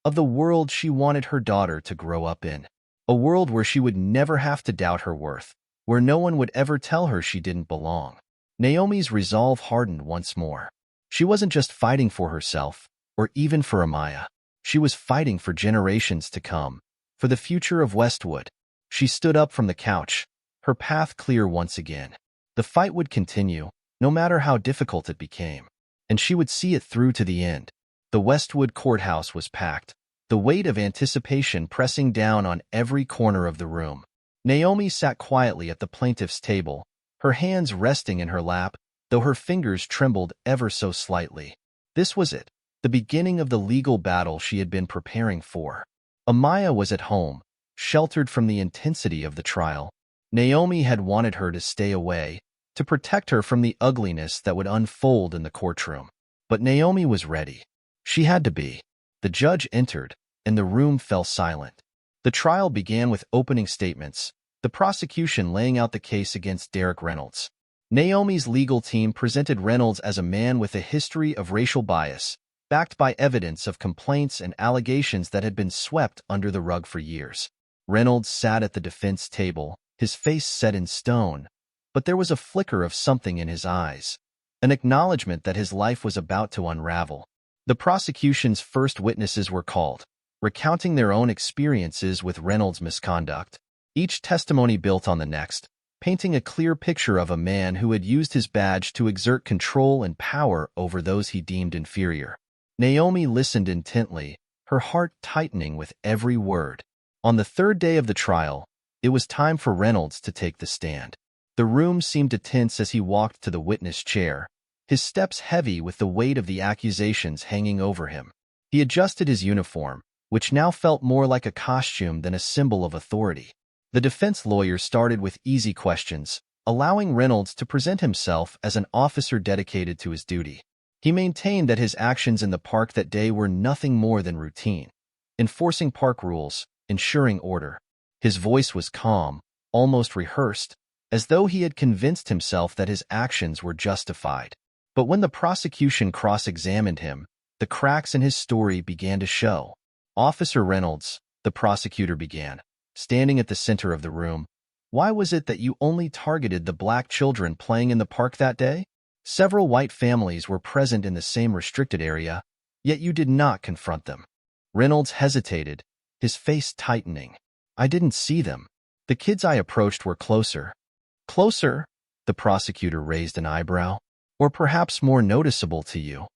of the world she wanted her daughter to grow up in. A world where she would never have to doubt her worth, where no one would ever tell her she didn't belong. Naomi's resolve hardened once more. She wasn't just fighting for herself, or even for Amaya. She was fighting for generations to come, for the future of Westwood. She stood up from the couch, her path clear once again. The fight would continue, no matter how difficult it became, and she would see it through to the end. The Westwood courthouse was packed, the weight of anticipation pressing down on every corner of the room. Naomi sat quietly at the plaintiff's table, her hands resting in her lap, though her fingers trembled ever so slightly. This was it, the beginning of the legal battle she had been preparing for. Amaya was at home, sheltered from the intensity of the trial. Naomi had wanted her to stay away, to protect her from the ugliness that would unfold in the courtroom. But Naomi was ready. She had to be. The judge entered, and the room fell silent. The trial began with opening statements, the prosecution laying out the case against Derek Reynolds. Naomi's legal team presented Reynolds as a man with a history of racial bias, backed by evidence of complaints and allegations that had been swept under the rug for years. Reynolds sat at the defense table, his face set in stone, but there was a flicker of something in his eyes, an acknowledgement that his life was about to unravel. The prosecution's first witnesses were called, recounting their own experiences with Reynolds' misconduct. Each testimony built on the next, painting a clear picture of a man who had used his badge to exert control and power over those he deemed inferior. Naomi listened intently, her heart tightening with every word. On the third day of the trial, it was time for Reynolds to take the stand. The room seemed to tense as he walked to the witness chair, his steps heavy with the weight of the accusations hanging over him. He adjusted his uniform, which now felt more like a costume than a symbol of authority. The defense lawyer started with easy questions, allowing Reynolds to present himself as an officer dedicated to his duty. He maintained that his actions in the park that day were nothing more than routine, enforcing park rules, ensuring order. His voice was calm, almost rehearsed, as though he had convinced himself that his actions were justified. But when the prosecution cross-examined him, the cracks in his story began to show. "Officer Reynolds," the prosecutor began, standing at the center of the room, "why was it that you only targeted the black children playing in the park that day? Several white families were present in the same restricted area, yet you did not confront them." Reynolds hesitated, his face tightening. "I didn't see them. The kids I approached were closer." "Closer?" The prosecutor raised an eyebrow. "Or perhaps more noticeable to you?"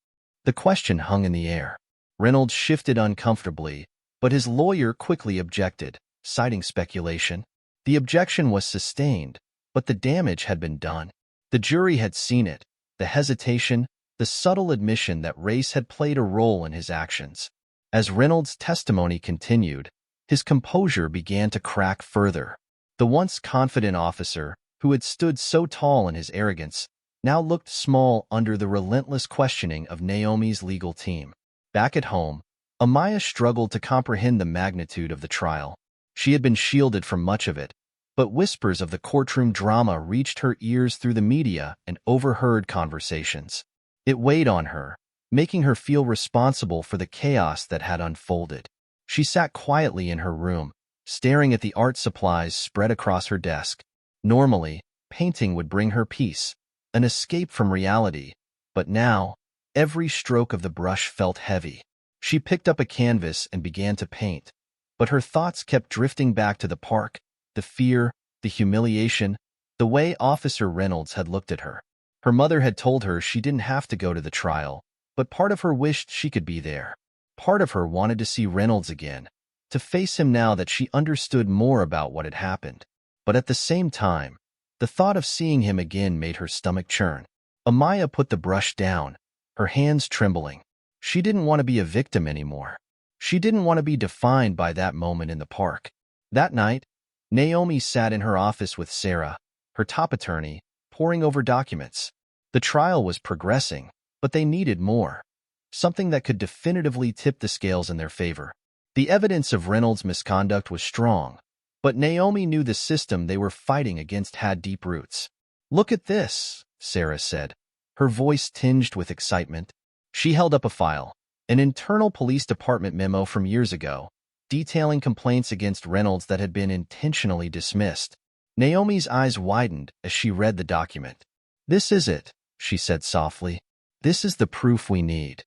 The question hung in the air. Reynolds shifted uncomfortably, but his lawyer quickly objected, citing speculation. The objection was sustained, but the damage had been done. The jury had seen it, the hesitation, the subtle admission that race had played a role in his actions. As Reynolds' testimony continued, his composure began to crack further. The once confident officer, who had stood so tall in his arrogance, now looked small under the relentless questioning of Naomi's legal team. Back at home, Amaya struggled to comprehend the magnitude of the trial. She had been shielded from much of it, but whispers of the courtroom drama reached her ears through the media and overheard conversations. It weighed on her, making her feel responsible for the chaos that had unfolded. She sat quietly in her room, staring at the art supplies spread across her desk. Normally, painting would bring her peace, an escape from reality, but now, every stroke of the brush felt heavy. She picked up a canvas and began to paint, but her thoughts kept drifting back to the park, the fear, the humiliation, the way Officer Reynolds had looked at her. Her mother had told her she didn't have to go to the trial, but part of her wished she could be there. Part of her wanted to see Reynolds again, to face him now that she understood more about what had happened. But at the same time, the thought of seeing him again made her stomach churn. Amaya put the brush down, her hands trembling. She didn't want to be a victim anymore. She didn't want to be defined by that moment in the park. That night, Naomi sat in her office with Sarah, her top attorney, poring over documents. The trial was progressing, but they needed more. Something that could definitively tip the scales in their favor. The evidence of Reynolds' misconduct was strong, but Naomi knew the system they were fighting against had deep roots. "Look at this," Sarah said, her voice tinged with excitement. She held up a file, an internal police department memo from years ago, detailing complaints against Reynolds that had been intentionally dismissed. Naomi's eyes widened as she read the document. "This is it," she said softly. "This is the proof we need."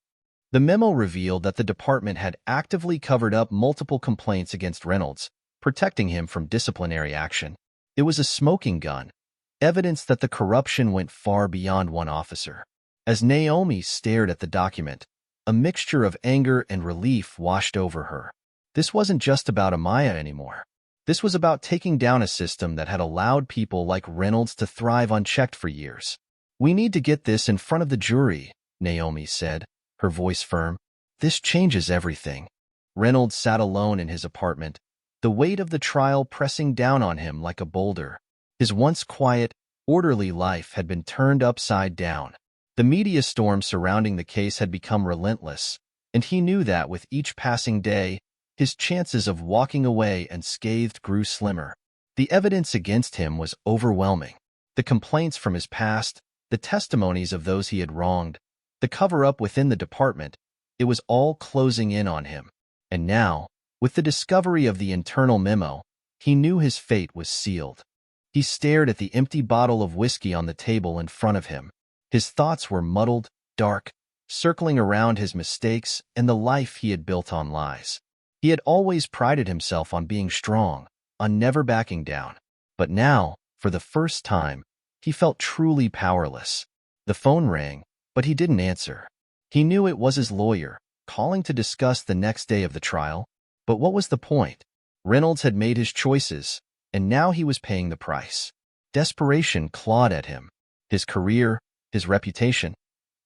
The memo revealed that the department had actively covered up multiple complaints against Reynolds, protecting him from disciplinary action. It was a smoking gun, evidence that the corruption went far beyond one officer. As Naomi stared at the document, a mixture of anger and relief washed over her. This wasn't just about Amaya anymore. This was about taking down a system that had allowed people like Reynolds to thrive unchecked for years. "We need to get this in front of the jury," Naomi said, her voice firm. "This changes everything." Reynolds sat alone in his apartment, the weight of the trial pressing down on him like a boulder. His once quiet, orderly life had been turned upside down. The media storm surrounding the case had become relentless, and he knew that with each passing day, his chances of walking away unscathed grew slimmer. The evidence against him was overwhelming. The complaints from his past, the testimonies of those he had wronged, the cover-up within the department, it was all closing in on him. And now, with the discovery of the internal memo, he knew his fate was sealed. He stared at the empty bottle of whiskey on the table in front of him. His thoughts were muddled, dark, circling around his mistakes and the life he had built on lies. He had always prided himself on being strong, on never backing down. But now, for the first time, he felt truly powerless. The phone rang, but he didn't answer. He knew it was his lawyer, calling to discuss the next day of the trial. But what was the point? Reynolds had made his choices, and now he was paying the price. Desperation clawed at him. His career, his reputation,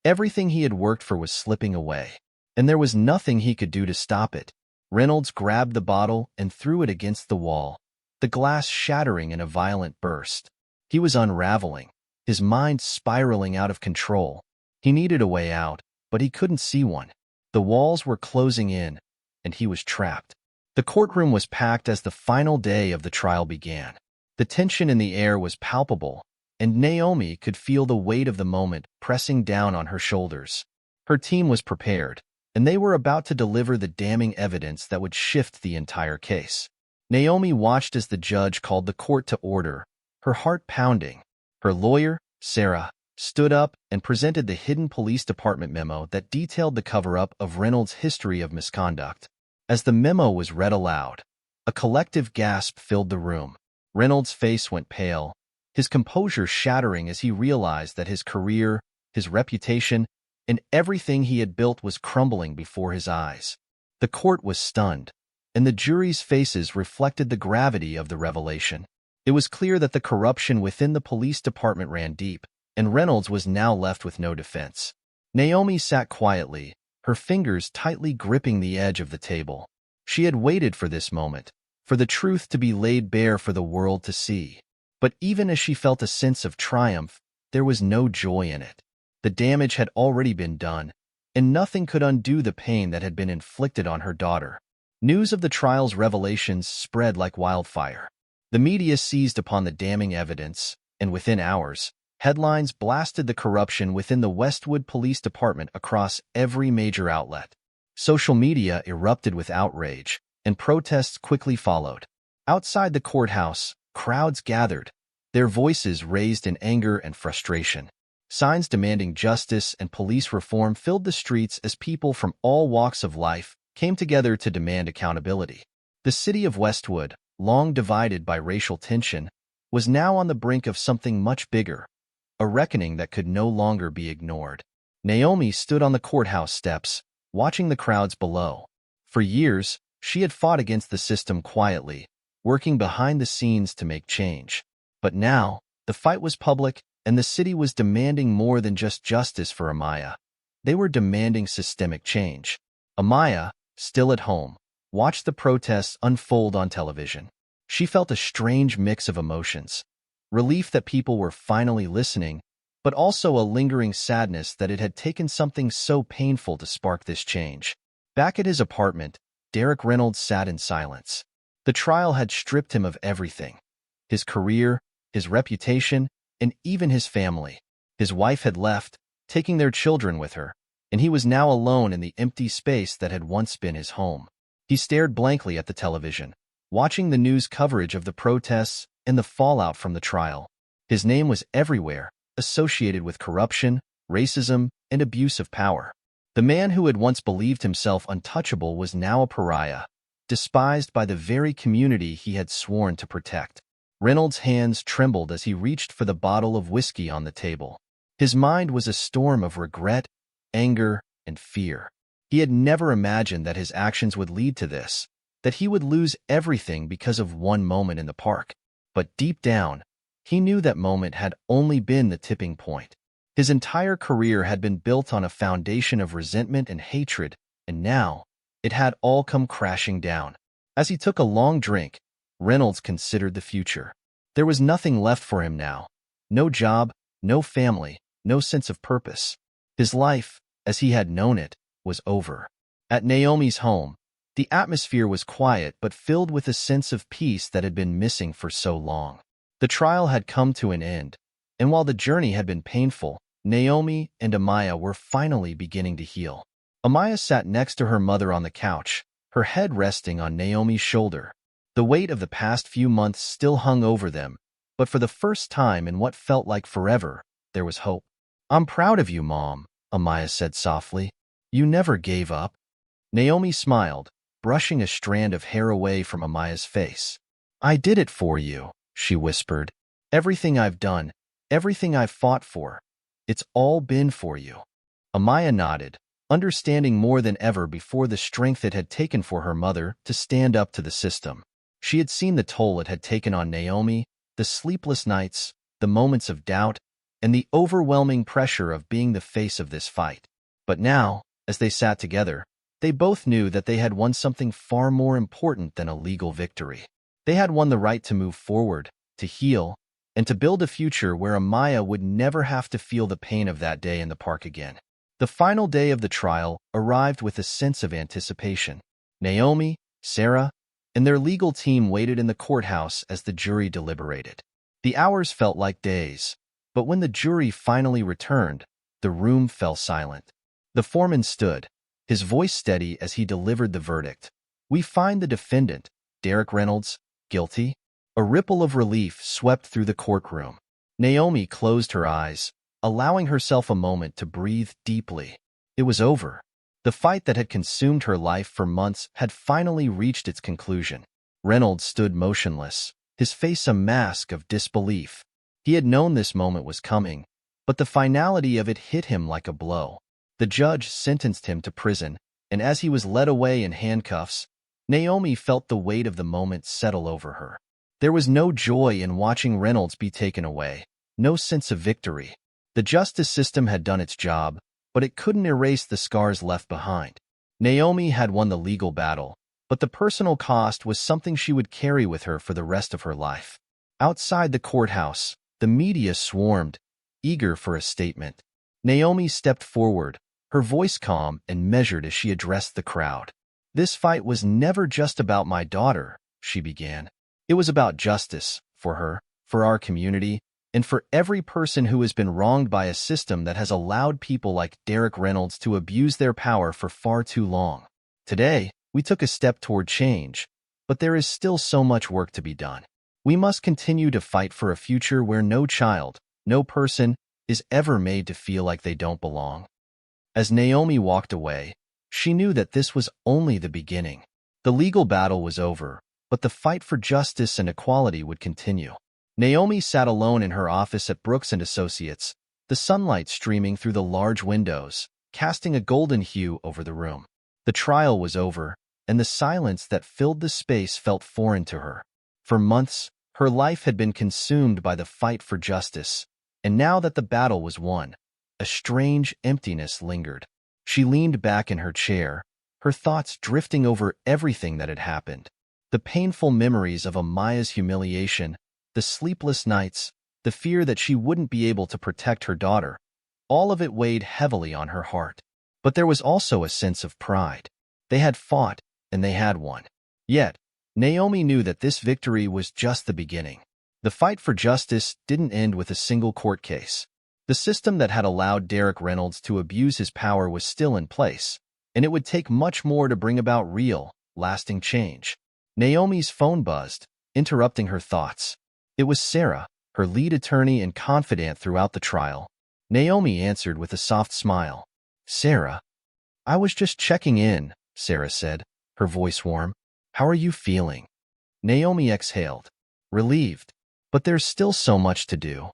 everything he had worked for was slipping away, and there was nothing he could do to stop it. Reynolds grabbed the bottle and threw it against the wall, the glass shattering in a violent burst. He was unraveling, his mind spiraling out of control. He needed a way out, but he couldn't see one. The walls were closing in, and he was trapped. The courtroom was packed as the final day of the trial began. The tension in the air was palpable, and Naomi could feel the weight of the moment pressing down on her shoulders. Her team was prepared, and they were about to deliver the damning evidence that would shift the entire case. Naomi watched as the judge called the court to order, her heart pounding. Her lawyer, Sarah, stood up and presented the hidden police department memo that detailed the cover-up of Reynolds' history of misconduct. As the memo was read aloud, a collective gasp filled the room. Reynolds' face went pale, his composure shattering as he realized that his career, his reputation, and everything he had built was crumbling before his eyes. The court was stunned, and the jury's faces reflected the gravity of the revelation. It was clear that the corruption within the police department ran deep, and Reynolds was now left with no defense. Naomi sat quietly, her fingers tightly gripping the edge of the table. She had waited for this moment, for the truth to be laid bare for the world to see. But even as she felt a sense of triumph, there was no joy in it. The damage had already been done, and nothing could undo the pain that had been inflicted on her daughter. News of the trial's revelations spread like wildfire. The media seized upon the damning evidence, and within hours, headlines blasted the corruption within the Westwood Police Department across every major outlet. Social media erupted with outrage, and protests quickly followed. Outside the courthouse, crowds gathered, their voices raised in anger and frustration. Signs demanding justice and police reform filled the streets as people from all walks of life came together to demand accountability. The city of Westwood, long divided by racial tension, was now on the brink of something much bigger, a reckoning that could no longer be ignored. Naomi stood on the courthouse steps, watching the crowds below. For years, she had fought against the system quietly, working behind the scenes to make change. But now, the fight was public, and the city was demanding more than just justice for Amaya. They were demanding systemic change. Amaya, still at home, watched the protests unfold on television. She felt a strange mix of emotions. Relief that people were finally listening, but also a lingering sadness that it had taken something so painful to spark this change. Back at his apartment, Derek Reynolds sat in silence. The trial had stripped him of everything: his career, his reputation, and even his family. His wife had left, taking their children with her, and he was now alone in the empty space that had once been his home. He stared blankly at the television, watching the news coverage of the protests and the fallout from the trial. His name was everywhere, associated with corruption, racism, and abuse of power. The man who had once believed himself untouchable was now a pariah, despised by the very community he had sworn to protect. Reynolds' hands trembled as he reached for the bottle of whiskey on the table. His mind was a storm of regret, anger, and fear. He had never imagined that his actions would lead to this, that he would lose everything because of one moment in the park. But deep down, he knew that moment had only been the tipping point. His entire career had been built on a foundation of resentment and hatred, and now, it had all come crashing down. As he took a long drink, Reynolds considered the future. There was nothing left for him now. No job, no family, no sense of purpose. His life, as he had known it, was over. At Naomi's home, the atmosphere was quiet but filled with a sense of peace that had been missing for so long. The trial had come to an end, and while the journey had been painful, Naomi and Amaya were finally beginning to heal. Amaya sat next to her mother on the couch, her head resting on Naomi's shoulder. The weight of the past few months still hung over them, but for the first time in what felt like forever, there was hope. "I'm proud of you, Mom," Amaya said softly. "You never gave up." Naomi smiled, brushing a strand of hair away from Amaya's face. "I did it for you," she whispered. "Everything I've done, everything I've fought for, it's all been for you." Amaya nodded, understanding more than ever before the strength it had taken for her mother to stand up to the system. She had seen the toll it had taken on Naomi, the sleepless nights, the moments of doubt, and the overwhelming pressure of being the face of this fight. But now, as they sat together, they both knew that they had won something far more important than a legal victory. They had won the right to move forward, to heal, and to build a future where Amaya would never have to feel the pain of that day in the park again. The final day of the trial arrived with a sense of anticipation. Naomi, Sarah, and their legal team waited in the courthouse as the jury deliberated. The hours felt like days, but when the jury finally returned, the room fell silent. The foreman stood, his voice steady as he delivered the verdict. "We find the defendant, Derek Reynolds, guilty." A ripple of relief swept through the courtroom. Naomi closed her eyes, allowing herself a moment to breathe deeply. It was over. The fight that had consumed her life for months had finally reached its conclusion. Reynolds stood motionless, his face a mask of disbelief. He had known this moment was coming, but the finality of it hit him like a blow. The judge sentenced him to prison, and as he was led away in handcuffs, Naomi felt the weight of the moment settle over her. There was no joy in watching Reynolds be taken away, no sense of victory. The justice system had done its job, but it couldn't erase the scars left behind. Naomi had won the legal battle, but the personal cost was something she would carry with her for the rest of her life. Outside the courthouse, the media swarmed, eager for a statement. Naomi stepped forward, her voice calm and measured as she addressed the crowd. "This fight was never just about my daughter," she began. "It was about justice, for her, for our community, and for every person who has been wronged by a system that has allowed people like Derek Reynolds to abuse their power for far too long. Today, we took a step toward change, but there is still so much work to be done. We must continue to fight for a future where no child, no person, is ever made to feel like they don't belong." As Naomi walked away, she knew that this was only the beginning. The legal battle was over, but the fight for justice and equality would continue. Naomi sat alone in her office at Brooks & Associates, the sunlight streaming through the large windows, casting a golden hue over the room. The trial was over, and the silence that filled the space felt foreign to her. For months, her life had been consumed by the fight for justice, and now that the battle was won, a strange emptiness lingered. She leaned back in her chair, her thoughts drifting over everything that had happened. The painful memories of Amaya's humiliation, the sleepless nights, the fear that she wouldn't be able to protect her daughter, all of it weighed heavily on her heart. But there was also a sense of pride. They had fought, and they had won. Yet, Naomi knew that this victory was just the beginning. The fight for justice didn't end with a single court case. The system that had allowed Derek Reynolds to abuse his power was still in place, and it would take much more to bring about real, lasting change. Naomi's phone buzzed, interrupting her thoughts. It was Sarah, her lead attorney and confidant throughout the trial. Naomi answered with a soft smile. "Sarah?" "I was just checking in," Sarah said, her voice warm. "How are you feeling?" Naomi exhaled, relieved. "But there's still so much to do."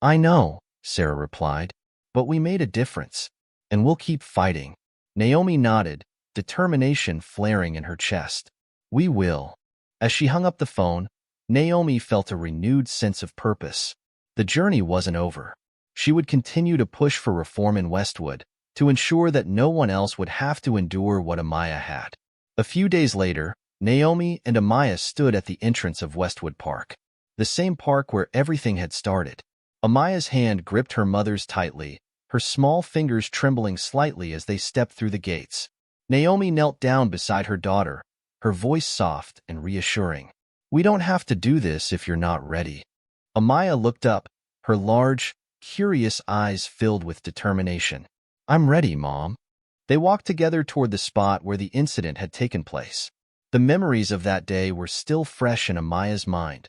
"I know," Sarah replied, "but we made a difference, and we'll keep fighting." Naomi nodded, determination flaring in her chest. "We will." As she hung up the phone, Naomi felt a renewed sense of purpose. The journey wasn't over. She would continue to push for reform in Westwood, to ensure that no one else would have to endure what Amaya had. A few days later, Naomi and Amaya stood at the entrance of Westwood Park, the same park where everything had started. Amaya's hand gripped her mother's tightly, her small fingers trembling slightly as they stepped through the gates. Naomi knelt down beside her daughter, her voice soft and reassuring. "We don't have to do this if you're not ready." Amaya looked up, her large, curious eyes filled with determination. "I'm ready, Mom." They walked together toward the spot where the incident had taken place. The memories of that day were still fresh in Amaya's mind.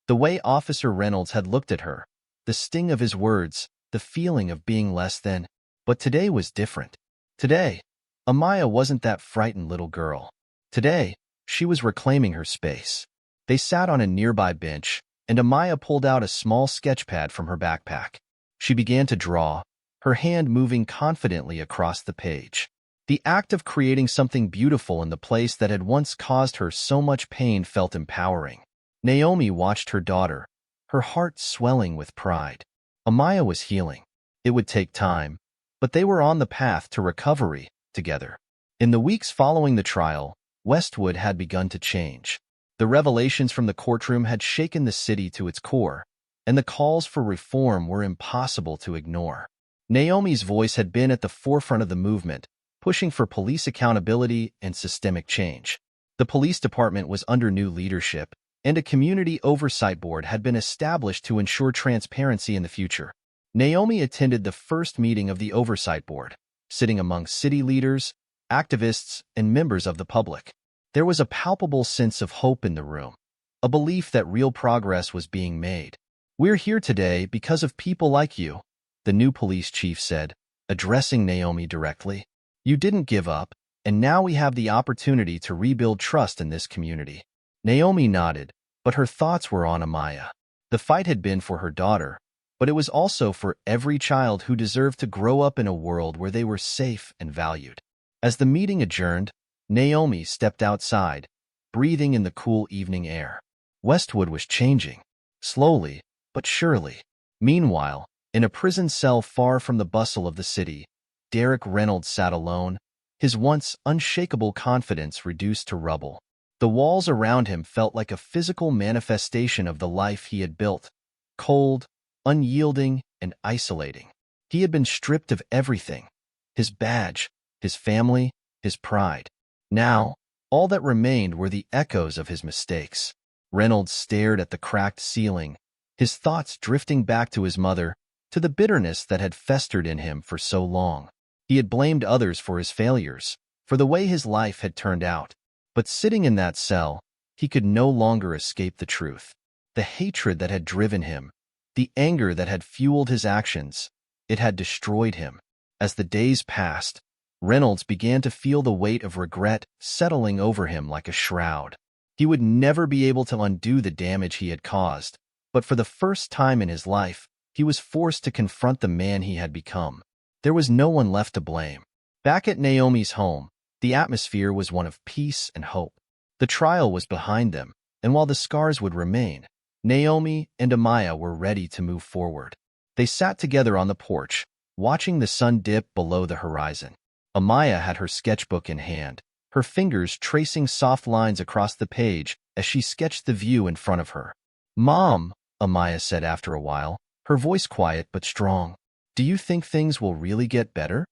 The way Officer Reynolds had looked at her, the sting of his words, the feeling of being less than. But today was different. Today, Amaya wasn't that frightened little girl. Today, she was reclaiming her space. They sat on a nearby bench, and Amaya pulled out a small sketchpad from her backpack. She began to draw, her hand moving confidently across the page. The act of creating something beautiful in the place that had once caused her so much pain felt empowering. Naomi watched her daughter, her heart swelling with pride. Amaya was healing. It would take time, but they were on the path to recovery together. In the weeks following the trial, Westwood had begun to change. The revelations from the courtroom had shaken the city to its core, and the calls for reform were impossible to ignore. Naomi's voice had been at the forefront of the movement, pushing for police accountability and systemic change. The police department was under new leadership, and a community oversight board had been established to ensure transparency in the future. Naomi attended the first meeting of the oversight board, sitting among city leaders, activists, and members of the public. There was a palpable sense of hope in the room, a belief that real progress was being made. "We're here today because of people like you," the new police chief said, addressing Naomi directly. "You didn't give up, and now we have the opportunity to rebuild trust in this community." Naomi nodded, but her thoughts were on Amaya. The fight had been for her daughter, but it was also for every child who deserved to grow up in a world where they were safe and valued. As the meeting adjourned, Naomi stepped outside, breathing in the cool evening air. Westwood was changing, slowly but surely. Meanwhile, in a prison cell far from the bustle of the city, Derek Reynolds sat alone, his once unshakable confidence reduced to rubble. The walls around him felt like a physical manifestation of the life he had built, cold, unyielding, and isolating. He had been stripped of everything, his badge, his family, his pride. Now, all that remained were the echoes of his mistakes. Reynolds stared at the cracked ceiling, his thoughts drifting back to his mother, to the bitterness that had festered in him for so long. He had blamed others for his failures, for the way his life had turned out. But sitting in that cell, he could no longer escape the truth. The hatred that had driven him, the anger that had fueled his actions, it had destroyed him. As the days passed, Reynolds began to feel the weight of regret settling over him like a shroud. He would never be able to undo the damage he had caused, but for the first time in his life, he was forced to confront the man he had become. There was no one left to blame. Back at Naomi's home, the atmosphere was one of peace and hope. The trial was behind them, and while the scars would remain, Naomi and Amaya were ready to move forward. They sat together on the porch, watching the sun dip below the horizon. Amaya had her sketchbook in hand, her fingers tracing soft lines across the page as she sketched the view in front of her. "Mom," Amaya said after a while, her voice quiet but strong, "do you think things will really get better?"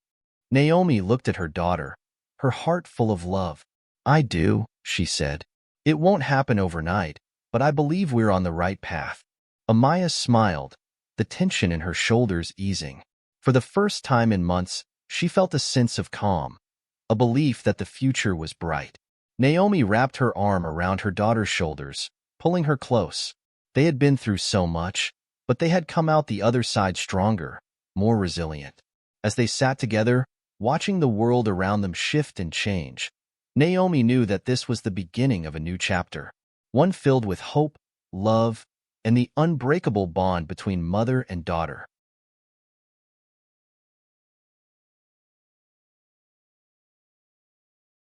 Naomi looked at her daughter, her heart full of love. "I do," she said. "It won't happen overnight, but I believe we're on the right path." Amaya smiled, the tension in her shoulders easing. For the first time in months, she felt a sense of calm, a belief that the future was bright. Naomi wrapped her arm around her daughter's shoulders, pulling her close. They had been through so much, but they had come out the other side stronger, more resilient. As they sat together, watching the world around them shift and change, Naomi knew that this was the beginning of a new chapter, one filled with hope, love, and the unbreakable bond between mother and daughter.